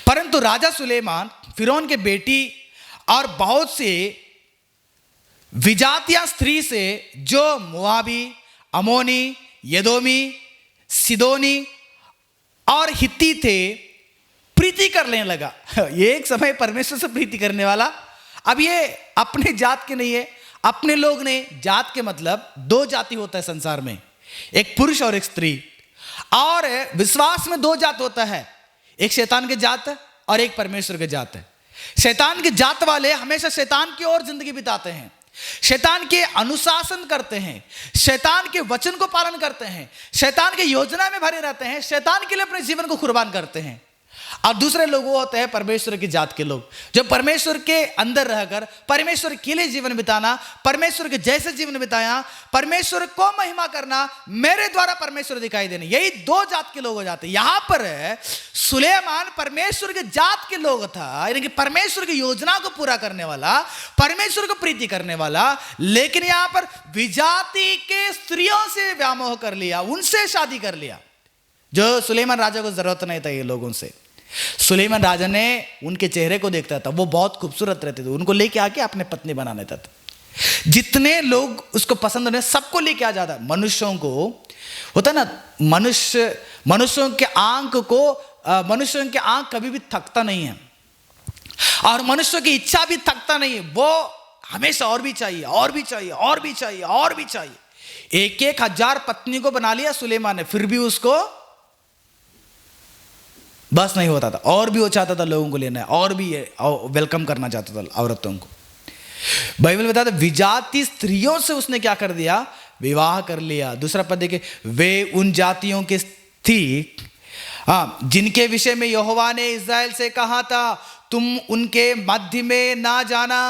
परंतु राजा सुलेमान फिरौन के बेटी और बहुत से विजातिया स्त्री से जो मोआबी, अमोनी, यदोमी, सिदोनी और हित्ती थे प्रीति कर लेने लगा। ये एक समय परमेश्वर से प्रीति करने वाला, अब ये अपने जात के नहीं है, अपने लोग ने। जात के मतलब दो जाति होता है संसार में, एक पुरुष और एक स्त्री। और विश्वास में दो जात होता है, एक शैतान के जात और एक परमेश्वर के जात है। शैतान के जात वाले हमेशा शैतान की ओर जिंदगी बिताते हैं, शैतान के अनुशासन करते हैं, शैतान के वचन को पालन करते हैं, शैतान की योजना में भरे रहते हैं, शैतान के लिए अपने जीवन को कुर्बान करते हैं। और दूसरे लोग वो होते हैं परमेश्वर की जात के लोग, जो परमेश्वर के अंदर रहकर परमेश्वर के लिए जीवन बिताना, परमेश्वर के जैसे जीवन बिताया, परमेश्वर को महिमा करना, मेरे द्वारा परमेश्वर दिखाई देने, यही दो जात के लोग हो जाते हैं। यहां पर सुलेमान परमेश्वर के जात के लोग था, यानी कि परमेश्वर की योजना को पूरा करने वाला, परमेश्वर को प्रीति करने वाला, लेकिन यहां पर विजाति के स्त्रियों से व्यामोह कर लिया, उनसे शादी कर लिया, जो सुलेमान राजा को जरूरत नहीं था ये लोगों से। सुलेमान राजा ने उनके चेहरे को देखता था, वो बहुत खूबसूरत रहते थे, उनको लेके आके अपने पत्नी बना लेता था। जितने लोग उसको पसंद होने सबको लेके आ जाता। मनुष्यों को होता ना, मनुष्यों के आंख कभी भी थकता नहीं है, और मनुष्यों की इच्छा भी थकता नहीं है, वो हमेशा और भी चाहिए, और भी चाहिए, और भी चाहिए, और भी चाहिए। 1,000 पत्नी को बना लिया सुलेमान ने, फिर भी उसको बस नहीं होता था, और भी वो चाहता था लोगों को लेना है, और भी वेलकम करना चाहता था औरतों को। बाइबल बताता विजाति स्त्रियों से उसने क्या कर दिया, विवाह कर लिया। दूसरा पद देखिए, वे उन जातियों के थी जिनके विषय में यहोवा ने इस्राएल से कहा था, तुम उनके मध्य में ना जाना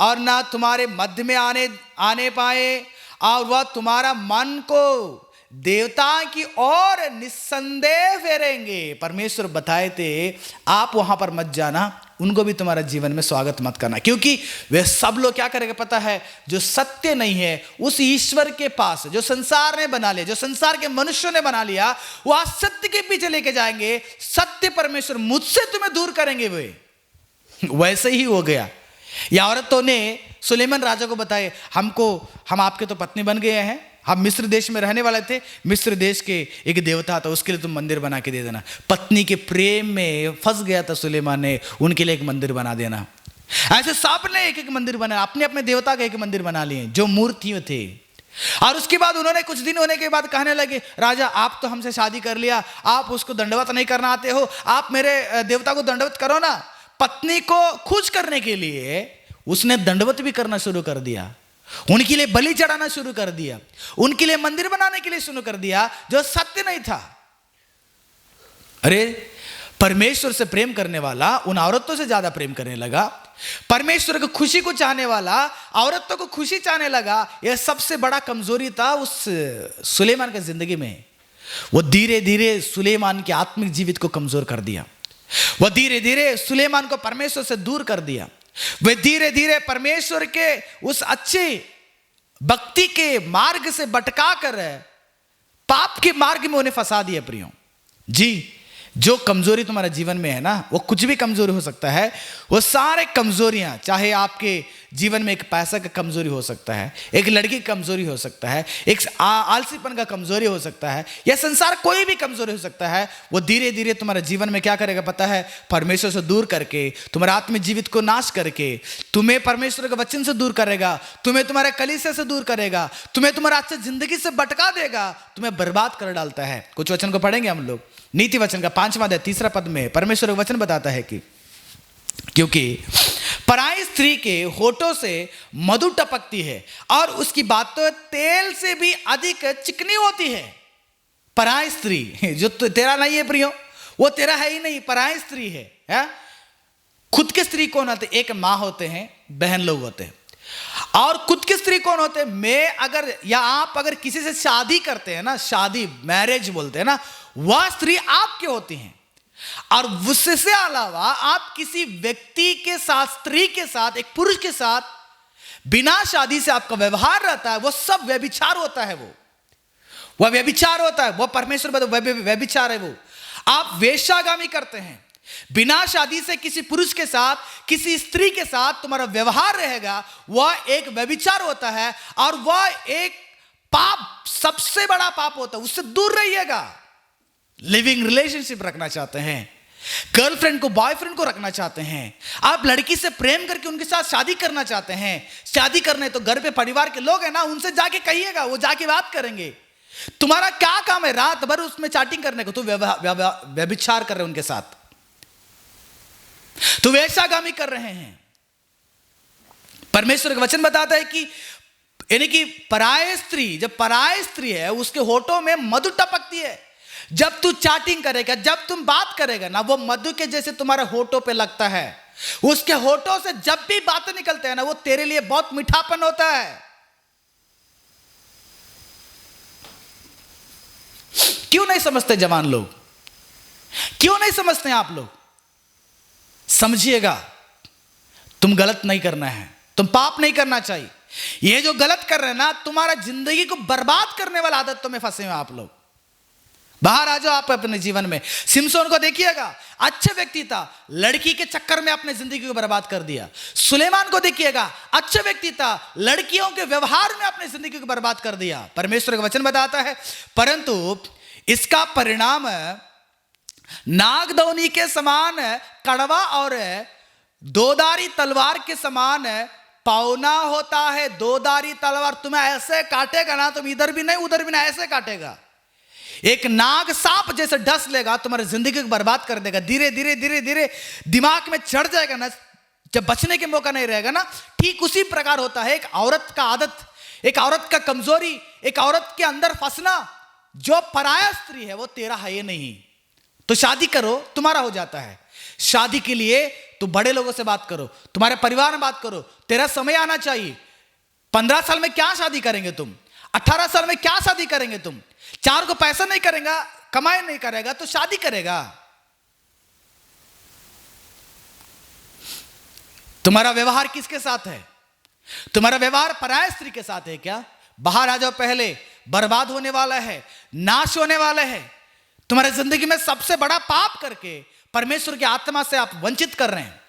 और ना तुम्हारे मध्य में आने पाए, और वह तुम्हारा मन को देवता की ओर निस्संदेह फेरेंगे। परमेश्वर बताए थे आप वहां पर मत जाना, उनको भी तुम्हारा जीवन में स्वागत मत करना, क्योंकि वे सब लोग क्या करेंगे पता है, जो सत्य नहीं है उस ईश्वर के पास, जो संसार ने बना लिया, जो संसार के मनुष्यों ने बना लिया, वो असत्य के पीछे लेके जाएंगे। सत्य परमेश्वर मुझसे तुम्हें दूर करेंगे। वे वैसे ही हो गया। या औरतों ने सुलेमान राजा को बताए, हम आपके तो पत्नी बन गए हैं, हम मिस्र देश में रहने वाले थे, मिस्र देश के एक देवता था, उसके लिए तुम मंदिर बना के दे देना। पत्नी के प्रेम में फंस गया था सुलेमान ने, उनके लिए एक मंदिर बना देना। ऐसे सब ने एक एक मंदिर बना, अपने अपने देवता का एक मंदिर बना लिए जो मूर्तियों थे। और उसके बाद उन्होंने कुछ दिन होने के बाद कहने लगे, राजा आप तो हमसे शादी कर लिया, आप उसको दंडवत नहीं करना आते हो, आप मेरे देवता को दंडवत करो ना। पत्नी को खुश करने के लिए उसने दंडवत भी करना शुरू कर दिया। उनके लिए बलि चढ़ाना शुरू कर दिया, उनके लिए मंदिर बनाने के लिए शुरू कर दिया जो सत्य नहीं था। अरे परमेश्वर से प्रेम करने वाला उन औरतों से ज्यादा प्रेम करने लगा, परमेश्वर की खुशी को चाहने वाला औरतों को खुशी चाहने लगा। यह सबसे बड़ा कमजोरी था उस सुलेमान की जिंदगी में। वो धीरे धीरे सुलेमान के आत्मिक जीवित को कमजोर कर दिया, वह धीरे धीरे सुलेमान को परमेश्वर से दूर कर दिया, वे धीरे धीरे परमेश्वर के उस अच्छे भक्ति के मार्ग से भटका कर पाप के मार्ग में उन्हें फंसा दिया। प्रियो जी, जो कमजोरी तुम्हारे जीवन में है ना, वो कुछ भी कमजोरी हो सकता है। वो सारे कमजोरियां, चाहे आपके जीवन में एक पैसा का कमजोरी हो सकता है, एक लड़की की कमजोरी हो सकता है, एक आलसीपन का कमजोरी हो सकता है, या संसार कोई भी कमजोरी हो सकता है। वो धीरे धीरे तुम्हारे जीवन में क्या करेगा पता है? परमेश्वर से दूर करके, तुम्हारे आत्मिक जीवित को नाश करके, तुम्हें परमेश्वर के वचन से दूर करेगा, तुम्हें तुम्हारे कलीसिया से दूर करेगा, तुम्हें तुम्हारे अच्छे जिंदगी से भटका देगा, तुम्हें बर्बाद कर डालता है। कुछ वचन को पढ़ेंगे हम लोग। नीति वचन का 5वां अध्याय 3 पद में परमेश्वर का वचन बताता है कि क्योंकि पराई स्त्री के होठों से मधु टपकती है और उसकी बातें तेल से भी अधिक चिकनी होती है। पराई स्त्री जो तेरा नहीं है प्रियो, वो तेरा है ही नहीं, पराई स्त्री है। खुद के स्त्री कौन होते? एक माँ होते हैं, बहन लोग होते हैं। और खुद की स्त्री कौन होते हैं? मैं अगर या आप अगर किसी से शादी करते हैं ना, शादी मैरिज बोलते हैं ना, वह स्त्री आपके होती हैं। और उससे अलावा आप किसी व्यक्ति के साथ, स्त्री के साथ, एक पुरुष के साथ बिना शादी से आपका व्यवहार रहता है, वो सब व्यभिचार होता है। वह व्यभिचार होता है, वह परमेश्वर व्यभिचार है। वो आप वेश्यागामी करते हैं। बिना शादी से किसी पुरुष के साथ, किसी स्त्री के साथ तुम्हारा व्यवहार रहेगा, वह एक व्यभिचार होता है और वह एक पाप, सबसे बड़ा पाप होता है। उससे दूर रहिएगा। लिविंग रिलेशनशिप रखना चाहते हैं, गर्लफ्रेंड को बॉयफ्रेंड को रखना चाहते हैं, आप लड़की से प्रेम करके उनके साथ शादी करना चाहते हैं, शादी करने तो घर पे परिवार के लोग हैं ना, उनसे जाके कहिएगा, वो जाके बात करेंगे। तुम्हारा क्या काम है रात भर उसमें चैटिंग करने को? तो व्यभिचार कर रहे हैं उनके साथ, तो वेश्यागामी कर रहे हैं। परमेश्वर का वचन बताता है कि यानी कि पराय स्त्री, जब पराय स्त्री है उसके होठों में मधु टपकती है। जब तू चैटिंग करेगा, जब तुम बात करेगा ना, वो मधु के जैसे तुम्हारे होठों पे लगता है। उसके होठों से जब भी बातें निकलते हैं ना, वो तेरे लिए बहुत मीठापन होता है। क्यों नहीं समझते जवान लोग? क्यों नहीं समझते आप लोग? समझिएगा, तुम गलत नहीं करना है, तुम पाप नहीं करना चाहिए। ये जो गलत कर रहे हैं ना, तुम्हारा जिंदगी को बर्बाद करने वाला आदतों में फंसे हुए आप लोग। बाहर आ जाओ आप अपने जीवन में। सिमसोन को देखिएगा, अच्छा व्यक्ति था, लड़की के चक्कर में अपने जिंदगी को बर्बाद कर दिया। सुलेमान को देखिएगा, अच्छा व्यक्ति था, लड़कियों के व्यवहार में अपनी जिंदगी को बर्बाद कर दिया। परमेश्वर का वचन बताता है, परंतु इसका परिणाम नागदौनी के समान कड़वा और दोधारी तलवार के समान पौना होता है। दोधारी तलवार तुम्हें ऐसे काटेगा ना, तुम इधर भी नहीं उधर भी नहीं, ऐसे काटेगा। एक नाग सांप जैसे डस लेगा, तुम्हारी जिंदगी को बर्बाद कर देगा। धीरे धीरे धीरे धीरे दिमाग में चढ़ जाएगा ना, जब बचने के मौका नहीं रहेगा ना। ठीक उसी प्रकार होता है एक औरत का आदत, एक औरत का कमजोरी, एक औरत के अंदर फंसना। जो पराया स्त्री है वो तेरा है ये नहीं, तो शादी करो, तुम्हारा हो जाता है। शादी के लिए तो बड़े लोगों से बात करो, तुम्हारे परिवार में बात करो। तेरा समय आना चाहिए। 15 साल में क्या शादी करेंगे तुम? 18 साल में क्या शादी करेंगे तुम? 4 को पैसा नहीं करेगा, कमाई नहीं करेगा तो शादी करेगा? तुम्हारा व्यवहार किसके साथ है? तुम्हारा व्यवहार पराय स्त्री के साथ है क्या? बाहर आ जाओ, पहले बर्बाद होने वाला है, नाश होने वाला है। तुम्हारे जिंदगी में सबसे बड़ा पाप करके परमेश्वर की आत्मा से आप वंचित कर रहे हैं,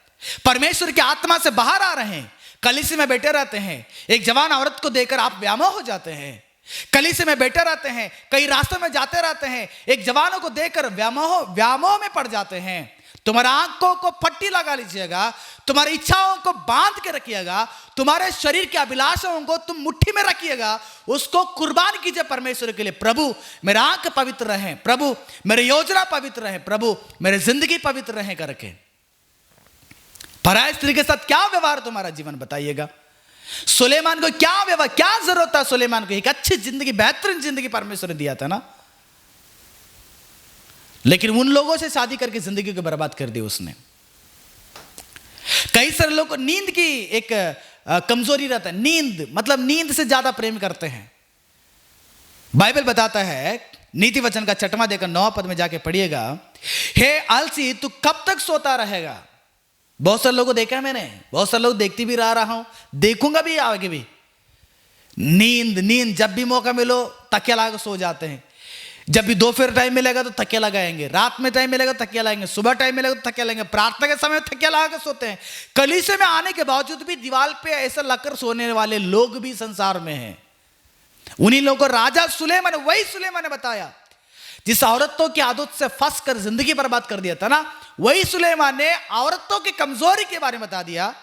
परमेश्वर की आत्मा से बाहर आ रहे हैं। कलीसिया में बैठे रहते हैं, एक जवान औरत को देखकर आप व्यामोह हो जाते हैं। कलीसिया में बैठे रहते हैं, कई रास्तों में जाते रहते हैं, एक जवानों को देखकर व्यामोह में पड़ जाते हैं। तुम्हारे आंखों को पट्टी लगा लीजिएगा, तुम्हारी इच्छाओं को बांध के रखिएगा, तुम्हारे शरीर के अभिलाषाओं को तुम मुट्ठी में रखिएगा, उसको कुर्बान कीजिए परमेश्वर के लिए। प्रभु मेरा आंख पवित्र रहे, प्रभु मेरी योजना पवित्र रहे, प्रभु मेरी जिंदगी पवित्र रहे करके। पराय स्त्री के साथ क्या व्यवहार तुम्हारा जीवन बताइएगा? सुलेमान को क्या जरूरत था? सुलेमान को एक अच्छी जिंदगी, बेहतरीन जिंदगी परमेश्वर ने दिया था ना, लेकिन उन लोगों से शादी करके जिंदगी को बर्बाद कर दी उसने। कई सारे लोग को नींद की एक कमजोरी रहता है। नींद मतलब नींद से ज्यादा प्रेम करते हैं। बाइबल बताता है, नीति वचन का 6वां देखकर 9वां पद में जाके पढ़िएगा, हे आलसी तू कब तक सोता रहेगा। बहुत सारे लोगों को देखा है मैंने, बहुत सारे लोग देखती भी रहा हूं, देखूंगा भी आगे भी। नींद जब भी मौका मिलो तकिया लगा सो जाते हैं। जब भी दोपहर टाइम मिलेगा तो तकिया लगाएंगे, रात में टाइम मिलेगा तो तकिया लगाएंगे, सुबह टाइम मिलेगा तो तकिया लगाएंगे, प्रार्थना के समय तकिया लगा के सोते हैं। कलीसिया में आने के बावजूद भी दीवार पे ऐसा लगकर सोने वाले लोग भी संसार में हैं। उन्हीं लोगों को राजा सुलेमान, वही सुलेमान ने बताया जिस औरतों की आदत से फंस कर जिंदगी बर्बाद कर दिया था ना, वही सुलेमान ने औरतों की कमजोरी के बारे में बता दिया,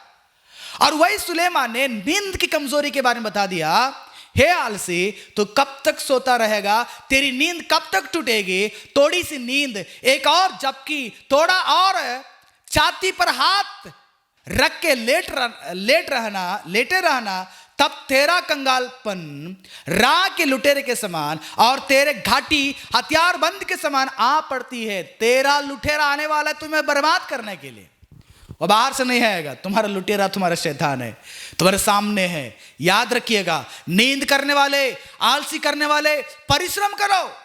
और वही सुलेमान ने नींद की कमजोरी के बारे में बता दिया। हे आलसी तो कब तक सोता रहेगा, तेरी नींद कब तक टूटेगी। थोड़ी सी नींद, एक और झपकी, थोड़ा और छाती पर हाथ रख के लेटे रहना, तब तेरा कंगालपन राह के लुटेरे के समान और तेरे घाटी हथियारबंद के समान आ पड़ती है। तेरा लुटेरा आने वाला है तुम्हें बर्बाद करने के लिए, और बाहर से नहीं आएगा। तुम्हारा लुटेरा तुम्हारा शैतान है, तुम्हारे सामने है। याद रखिएगा, नींद करने वाले, आलसी करने वाले, परिश्रम करो।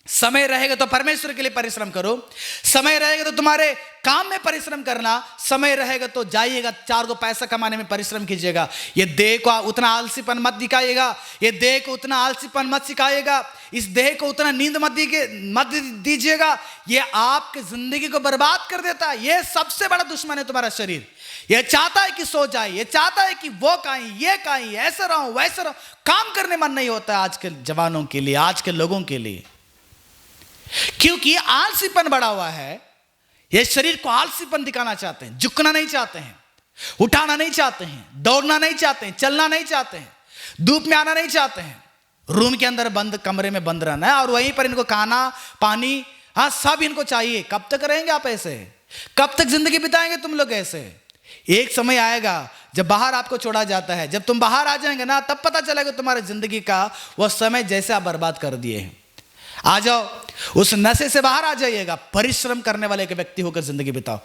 समय रहेगा तो परमेश्वर के लिए परिश्रम करो, समय रहेगा तो तुम्हारे काम में परिश्रम करना, समय रहेगा तो जाइएगा 4 को पैसा कमाने में परिश्रम कीजिएगा। ये देह को उतना आलसीपन मत दिखाइएगा, ये देह को उतना आलसीपन मत सिखाइएगा, इस देह को उतना नींद मत दीजिएगा। ये आपकी जिंदगी को बर्बाद कर देता है। ये सबसे बड़ा दुश्मन है तुम्हारा शरीर। ये चाहता है कि सो जाए, ये चाहता है कि वो कहीं ये कहीं, ऐसा रहूं वैसा रहूं। काम करने मन नहीं होता है आज के जवानों के लिए, आज के लोगों के लिए, क्योंकि आलसीपन बढ़ा हुआ है। ये शरीर को आलसीपन दिखाना चाहते हैं, झुकना नहीं चाहते हैं, उठाना नहीं चाहते हैं, दौड़ना नहीं चाहते हैं, चलना नहीं चाहते हैं, धूप में आना नहीं चाहते हैं, रूम के अंदर बंद, कमरे में बंद रहना है, और वहीं पर इनको खाना पानी, हाँ सब इनको चाहिए। कब तक रहेंगे आप ऐसे? कब तक जिंदगी बिताएंगे तुम लोग ऐसे? एक समय आएगा जब बाहर आपको छोड़ा जाता है, जब तुम बाहर आ जाएंगे ना, तब पता चलेगा तुम्हारी जिंदगी का वो समय जैसे आप बर्बाद कर दिए हैं। आ जाओ, उस नशे से बाहर आ जाइएगा, परिश्रम करने वाले एक व्यक्ति होकर जिंदगी बिताओ।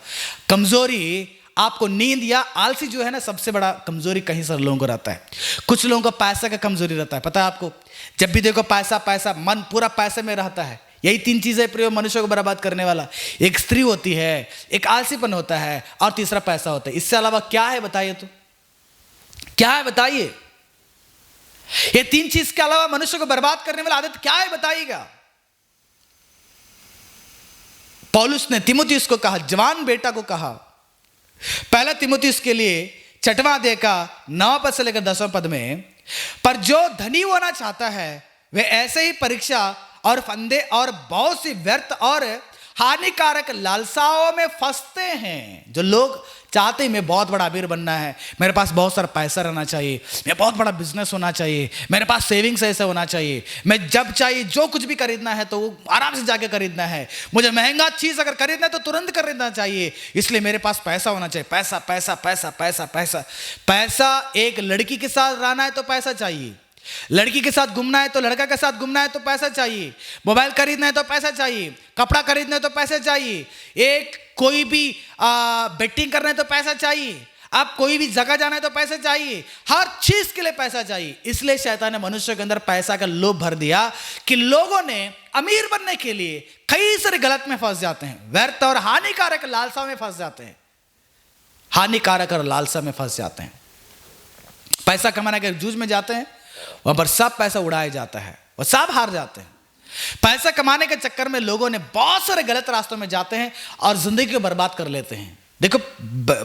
कमजोरी आपको नींद या आलसी जो है ना, सबसे बड़ा कमजोरी कहीं सारे लोगों को रहता है। कुछ लोगों को पैसा का कमजोरी रहता है, पता है आपको? जब भी देखो पैसा पैसा, मन पूरा पैसे में रहता है। यही 3 चीजें प्रिय मनुष्य को बर्बाद करने वाला, एक स्त्री होती है, एक आलसीपन होता है, और तीसरा पैसा होता है। इससे अलावा क्या है बताइए? तो क्या है बताइए? ये 3 चीज के अलावा मनुष्य को बर्बाद करने वाला आदत क्या है बताइएगा? पौलुस ने तीमुथियुस को कहा, जवान बेटा को कहा, पहला तीमुथियुस के लिए 6वां अध्याय का 9 पद से लेकर 10वां पद में, पर जो धनी होना चाहता है वे ऐसे ही परीक्षा और फंदे और बहुत सी व्यर्थ और हानिकारक लालसाओं में फंसते हैं। जो लोग चाहते हैं मैं बहुत बड़ा अमीर बनना है, मेरे पास बहुत सारा पैसा रहना चाहिए, मैं बहुत बड़ा बिजनेस होना चाहिए, मेरे पास सेविंग्स ऐसे होना चाहिए, मैं जब चाहिए जो कुछ भी खरीदना है तो आराम से जाके खरीदना है, मुझे महंगा चीज अगर खरीदना है तो तुरंत खरीदना चाहिए, इसलिए मेरे पास पैसा होना चाहिए। पैसा पैसा पैसा पैसा पैसा पैसा। एक लड़की के साथ रहना है तो पैसा चाहिए, लड़की के साथ घूमना है तो लड़का के साथ घूमना है तो पैसा चाहिए, मोबाइल खरीदना है तो पैसा चाहिए, कपड़ा खरीदना है तो पैसा चाहिए, एक कोई भी बेटिंग करना है तो पैसा चाहिए, आप कोई भी जगह जाना है तो पैसा चाहिए, हर चीज के लिए पैसा चाहिए। इसलिए शैतान ने मनुष्य के अंदर पैसा का लोभ भर दिया कि लोगों ने अमीर बनने के लिए कई सारे गलत में फंस जाते हैं, व्यर्थ और हानिकारक लालसा में फंस जाते हैं, हानिकारक और लालसा में फंस जाते हैं। पैसा कमाने के जूझ में जाते हैं, वहां पर सब पैसा उड़ाया जाता है और सब हार जाते हैं। पैसा कमाने के चक्कर में लोगों ने बहुत सारे गलत रास्तों में जाते हैं और जिंदगी को बर्बाद कर लेते हैं। देखो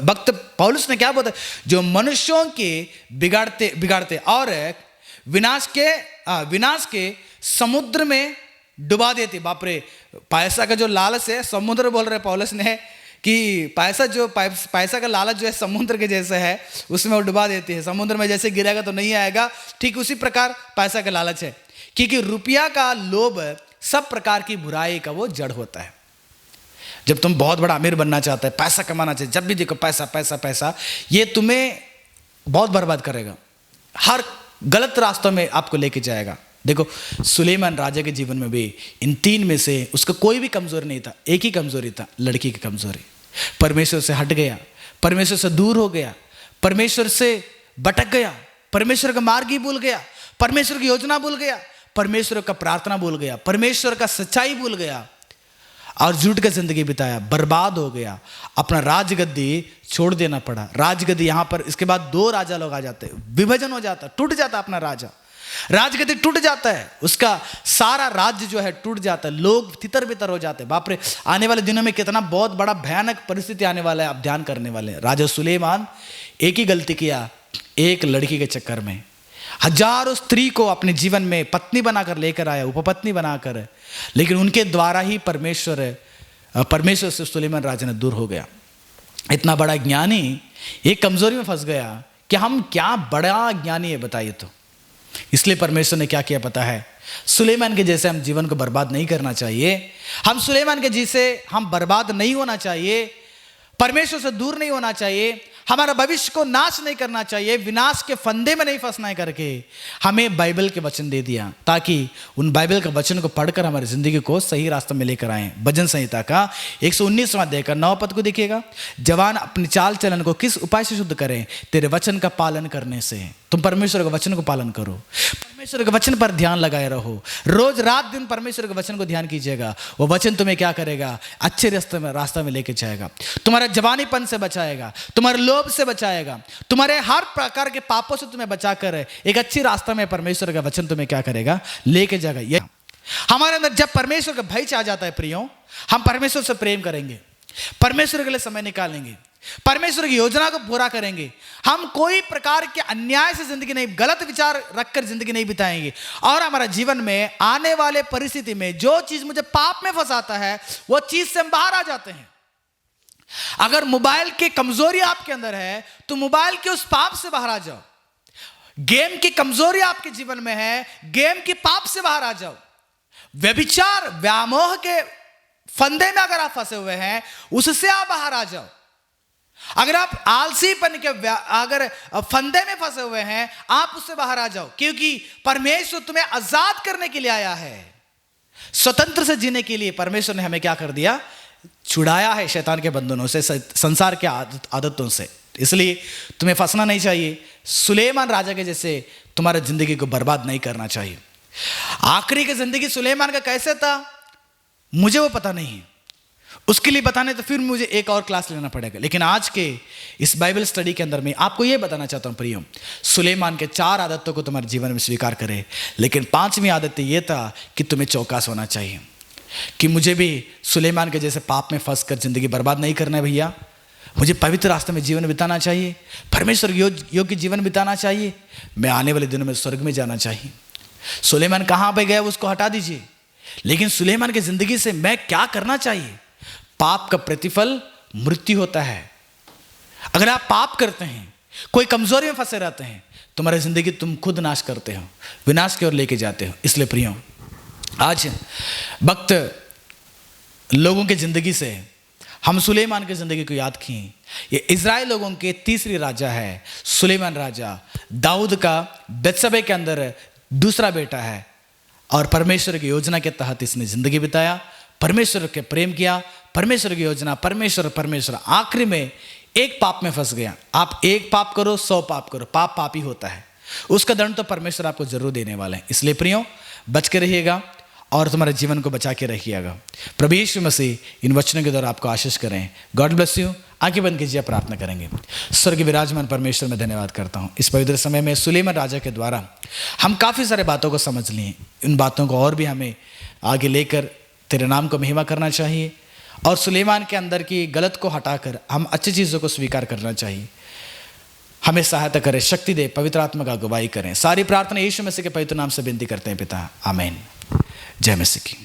भक्त पौलुस ने क्या बोला, जो मनुष्यों के बिगाड़ते और विनाश के समुद्र में डुबा देते। बाप रे, पैसा का जो लालच है, समुद्र बोल रहे पौलुस ने कि पैसा का लालच जो है समुद्र के जैसे है, उसमें वो डुबा देती है। समुद्र में जैसे गिरेगा तो नहीं आएगा, ठीक उसी प्रकार पैसा का लालच है, क्योंकि रुपया का लोभ सब प्रकार की बुराई का वो जड़ होता है। जब तुम बहुत बड़ा अमीर बनना चाहते हैं, पैसा कमाना चाहिए, जब भी देखो पैसा पैसा पैसा, ये तुम्हें बहुत बर्बाद करेगा, हर गलत रास्तों में आपको लेके जाएगा। देखो सुलेमान राजा के जीवन में भी इन तीन में से उसका कोई भी कमजोरी नहीं था, एक ही कमजोरी था, लड़की की कमजोरी। परमेश्वर से हट गया, परमेश्वर से दूर हो गया, परमेश्वर से भटक गया, परमेश्वर का मार्ग ही भूल गया, परमेश्वर की योजना भूल गया, परमेश्वर का प्रार्थना भूल गया, परमेश्वर का सच्चाई भूल गया और झूठ का जिंदगी बिताया, बर्बाद हो गया। अपना राजगद्दी छोड़ देना पड़ा। राजगद्दी यहां पर इसके बाद दो राजा लोग आ जाते, विभाजन हो जाता, टूट जाता अपना राजा, राजगद्दी टूट जाता है, उसका सारा राज्य जो है टूट जाता है, लोग तितर बितर हो जाते हैं। बाप रे, आने वाले दिनों में कितना बहुत बड़ा भयानक परिस्थिति आने वाला है, आप ध्यान करने वाले हैं। राजा सुलेमान एक ही गलती किया, एक लड़की के चक्कर में हजारों स्त्री को अपने जीवन में पत्नी बनाकर लेकर आया, उपपत्नी बनाकर, लेकिन उनके द्वारा ही परमेश्वर से सुलेमान राजा ने दूर हो गया। इतना बड़ा ज्ञानी एक कमजोरी में फंस गया कि हम क्या बड़ा ज्ञानी है बताइए तो। इसलिए परमेश्वर ने क्या किया पता है, सुलेमान के जैसे हम जीवन को बर्बाद नहीं करना चाहिए, हम सुलेमान के जैसे हम बर्बाद नहीं होना चाहिए, परमेश्वर से दूर नहीं होना चाहिए, हमारा भविष्य को नाश नहीं करना चाहिए, विनाश के फंदे में नहीं फंसना है करके हमें बाइबल के वचन दे दिया, ताकि उन बाइबल के वचन को पढ़कर हमारी जिंदगी को सही रास्ते में लेकर आए। भजन संहिता का 119वां अध्याय का 9 पद को देखिएगा, जवान अपनी चाल चलन को किस उपाय से शुद्ध करें, तेरे वचन का पालन करने से। तुम परमेश्वर के वचन को पालन करो, परमेश्वर के वचन पर ध्यान लगाए रहो, रोज रात दिन परमेश्वर के वचन को ध्यान कीजिएगा। वो वचन तुम्हें क्या करेगा, अच्छे रास्ते में लेके जाएगा, तुम्हारा जवानीपन से बचाएगा, तुम्हारे लोभ से बचाएगा, तुम्हारे हर प्रकार के पापों से तुम्हें बचाकर एक अच्छी रास्ता में परमेश्वर का वचन तुम्हें क्या करेगा, लेके जाएगा। ये हमारे अंदर जब परमेश्वर का भय आ जाता है प्रियो, हम परमेश्वर से प्रेम करेंगे, परमेश्वर के लिए समय निकालेंगे, परमेश्वर की योजना को पूरा करेंगे, हम कोई प्रकार के अन्याय से जिंदगी नहीं, गलत विचार रखकर जिंदगी नहीं बिताएंगे, और हमारा जीवन में आने वाले परिस्थिति में जो चीज मुझे पाप में फंसाता है वो चीज से हम बाहर आ जाते हैं। अगर मोबाइल की कमजोरी आपके अंदर है तो मोबाइल के उस पाप से बाहर आ जाओ। गेम की कमजोरी आपके जीवन में है, गेम की पाप से बाहर आ जाओ। व्यभिचार व्यामोह के फंदे में अगर आप फंसे हुए हैं उससे आप बाहर आ जाओ। अगर आप आलसीपन के अगर फंदे में फंसे हुए हैं आप उससे बाहर आ जाओ, क्योंकि परमेश्वर तुम्हें आजाद करने के लिए आया है, स्वतंत्र से जीने के लिए परमेश्वर ने हमें क्या कर दिया, छुड़ाया है शैतान के बंधनों से, संसार के आदतों से। इसलिए तुम्हें फंसना नहीं चाहिए, सुलेमान राजा के जैसे तुम्हारी जिंदगी को बर्बाद नहीं करना चाहिए। आखिरी की जिंदगी सुलेमान का कैसे था मुझे वो पता नहीं है, उसके लिए बताने तो फिर मुझे एक और क्लास लेना पड़ेगा, लेकिन आज के इस बाइबल स्टडी के अंदर मैं आपको यह बताना चाहता हूं प्रियो, सुलेमान के 4 आदतों को तुम्हारे जीवन में स्वीकार करें, लेकिन 5वीं आदत यह था कि तुम्हें चौकस होना चाहिए कि मुझे भी सुलेमान के जैसे पाप में फंस कर जिंदगी बर्बाद नहीं करना है भैया, मुझे पवित्र रास्ते में जीवन बिताना चाहिए, परमेश्वर योग्य जीवन बिताना चाहिए, मैं आने वाले दिनों में स्वर्ग में जाना चाहिए। सुलेमान कहाँ पे गया उसको हटा दीजिए, लेकिन सुलेमान की जिंदगी से मैं क्या करना चाहिए, पाप का प्रतिफल मृत्यु होता है। अगर आप पाप करते हैं, कोई कमजोरी में फंसे रहते हैं, तुम्हारी जिंदगी तुम खुद नाश करते हो, विनाश की ओर लेके जाते हो। इसलिए प्रियो, आज वक्त लोगों की जिंदगी से हम सुलेमान की जिंदगी को याद किए। ये इजराइल लोगों के तीसरी राजा है सुलेमान राजा, दाऊद का बेत्शेबा के अंदर दूसरा बेटा है, और परमेश्वर की योजना के तहत इसने जिंदगी बिताया, परमेश्वर के प्रेम किया, परमेश्वर की योजना, परमेश्वर आखिरी में एक पाप में फंस गया। आप एक पाप करो 100 पाप करो, पाप पाप ही होता है, उसका दंड तो परमेश्वर आपको जरूर देने वाले हैं। इसलिए प्रियो, बच के रहिएगा और तुम्हारे जीवन को बचा के रखिएगा। प्रभु यीशु मसीह इन वचनों के द्वारा आपको आशीष करें। God bless you. आंखें बंद कीजिए, प्रार्थना करेंगे। स्वर्ग विराजमान परमेश्वर में धन्यवाद करता हूँ इस पवित्र समय में सुलेमान राजा के द्वारा हम काफ़ी सारे बातों को समझ लिए, इन बातों को और भी हमें आगे लेकर तेरे नाम को महिमा करना चाहिए, और सुलेमान के अंदर की गलत को हटाकर हम अच्छी चीज़ों को स्वीकार करना चाहिए। हमें सहायता करें, शक्ति दे, पवित्र आत्मा का अगुवाई करें। सारी प्रार्थना यीशु मसीह के पवित्र नाम से विनती करते हैं पिता, आमीन। जय मसीह की।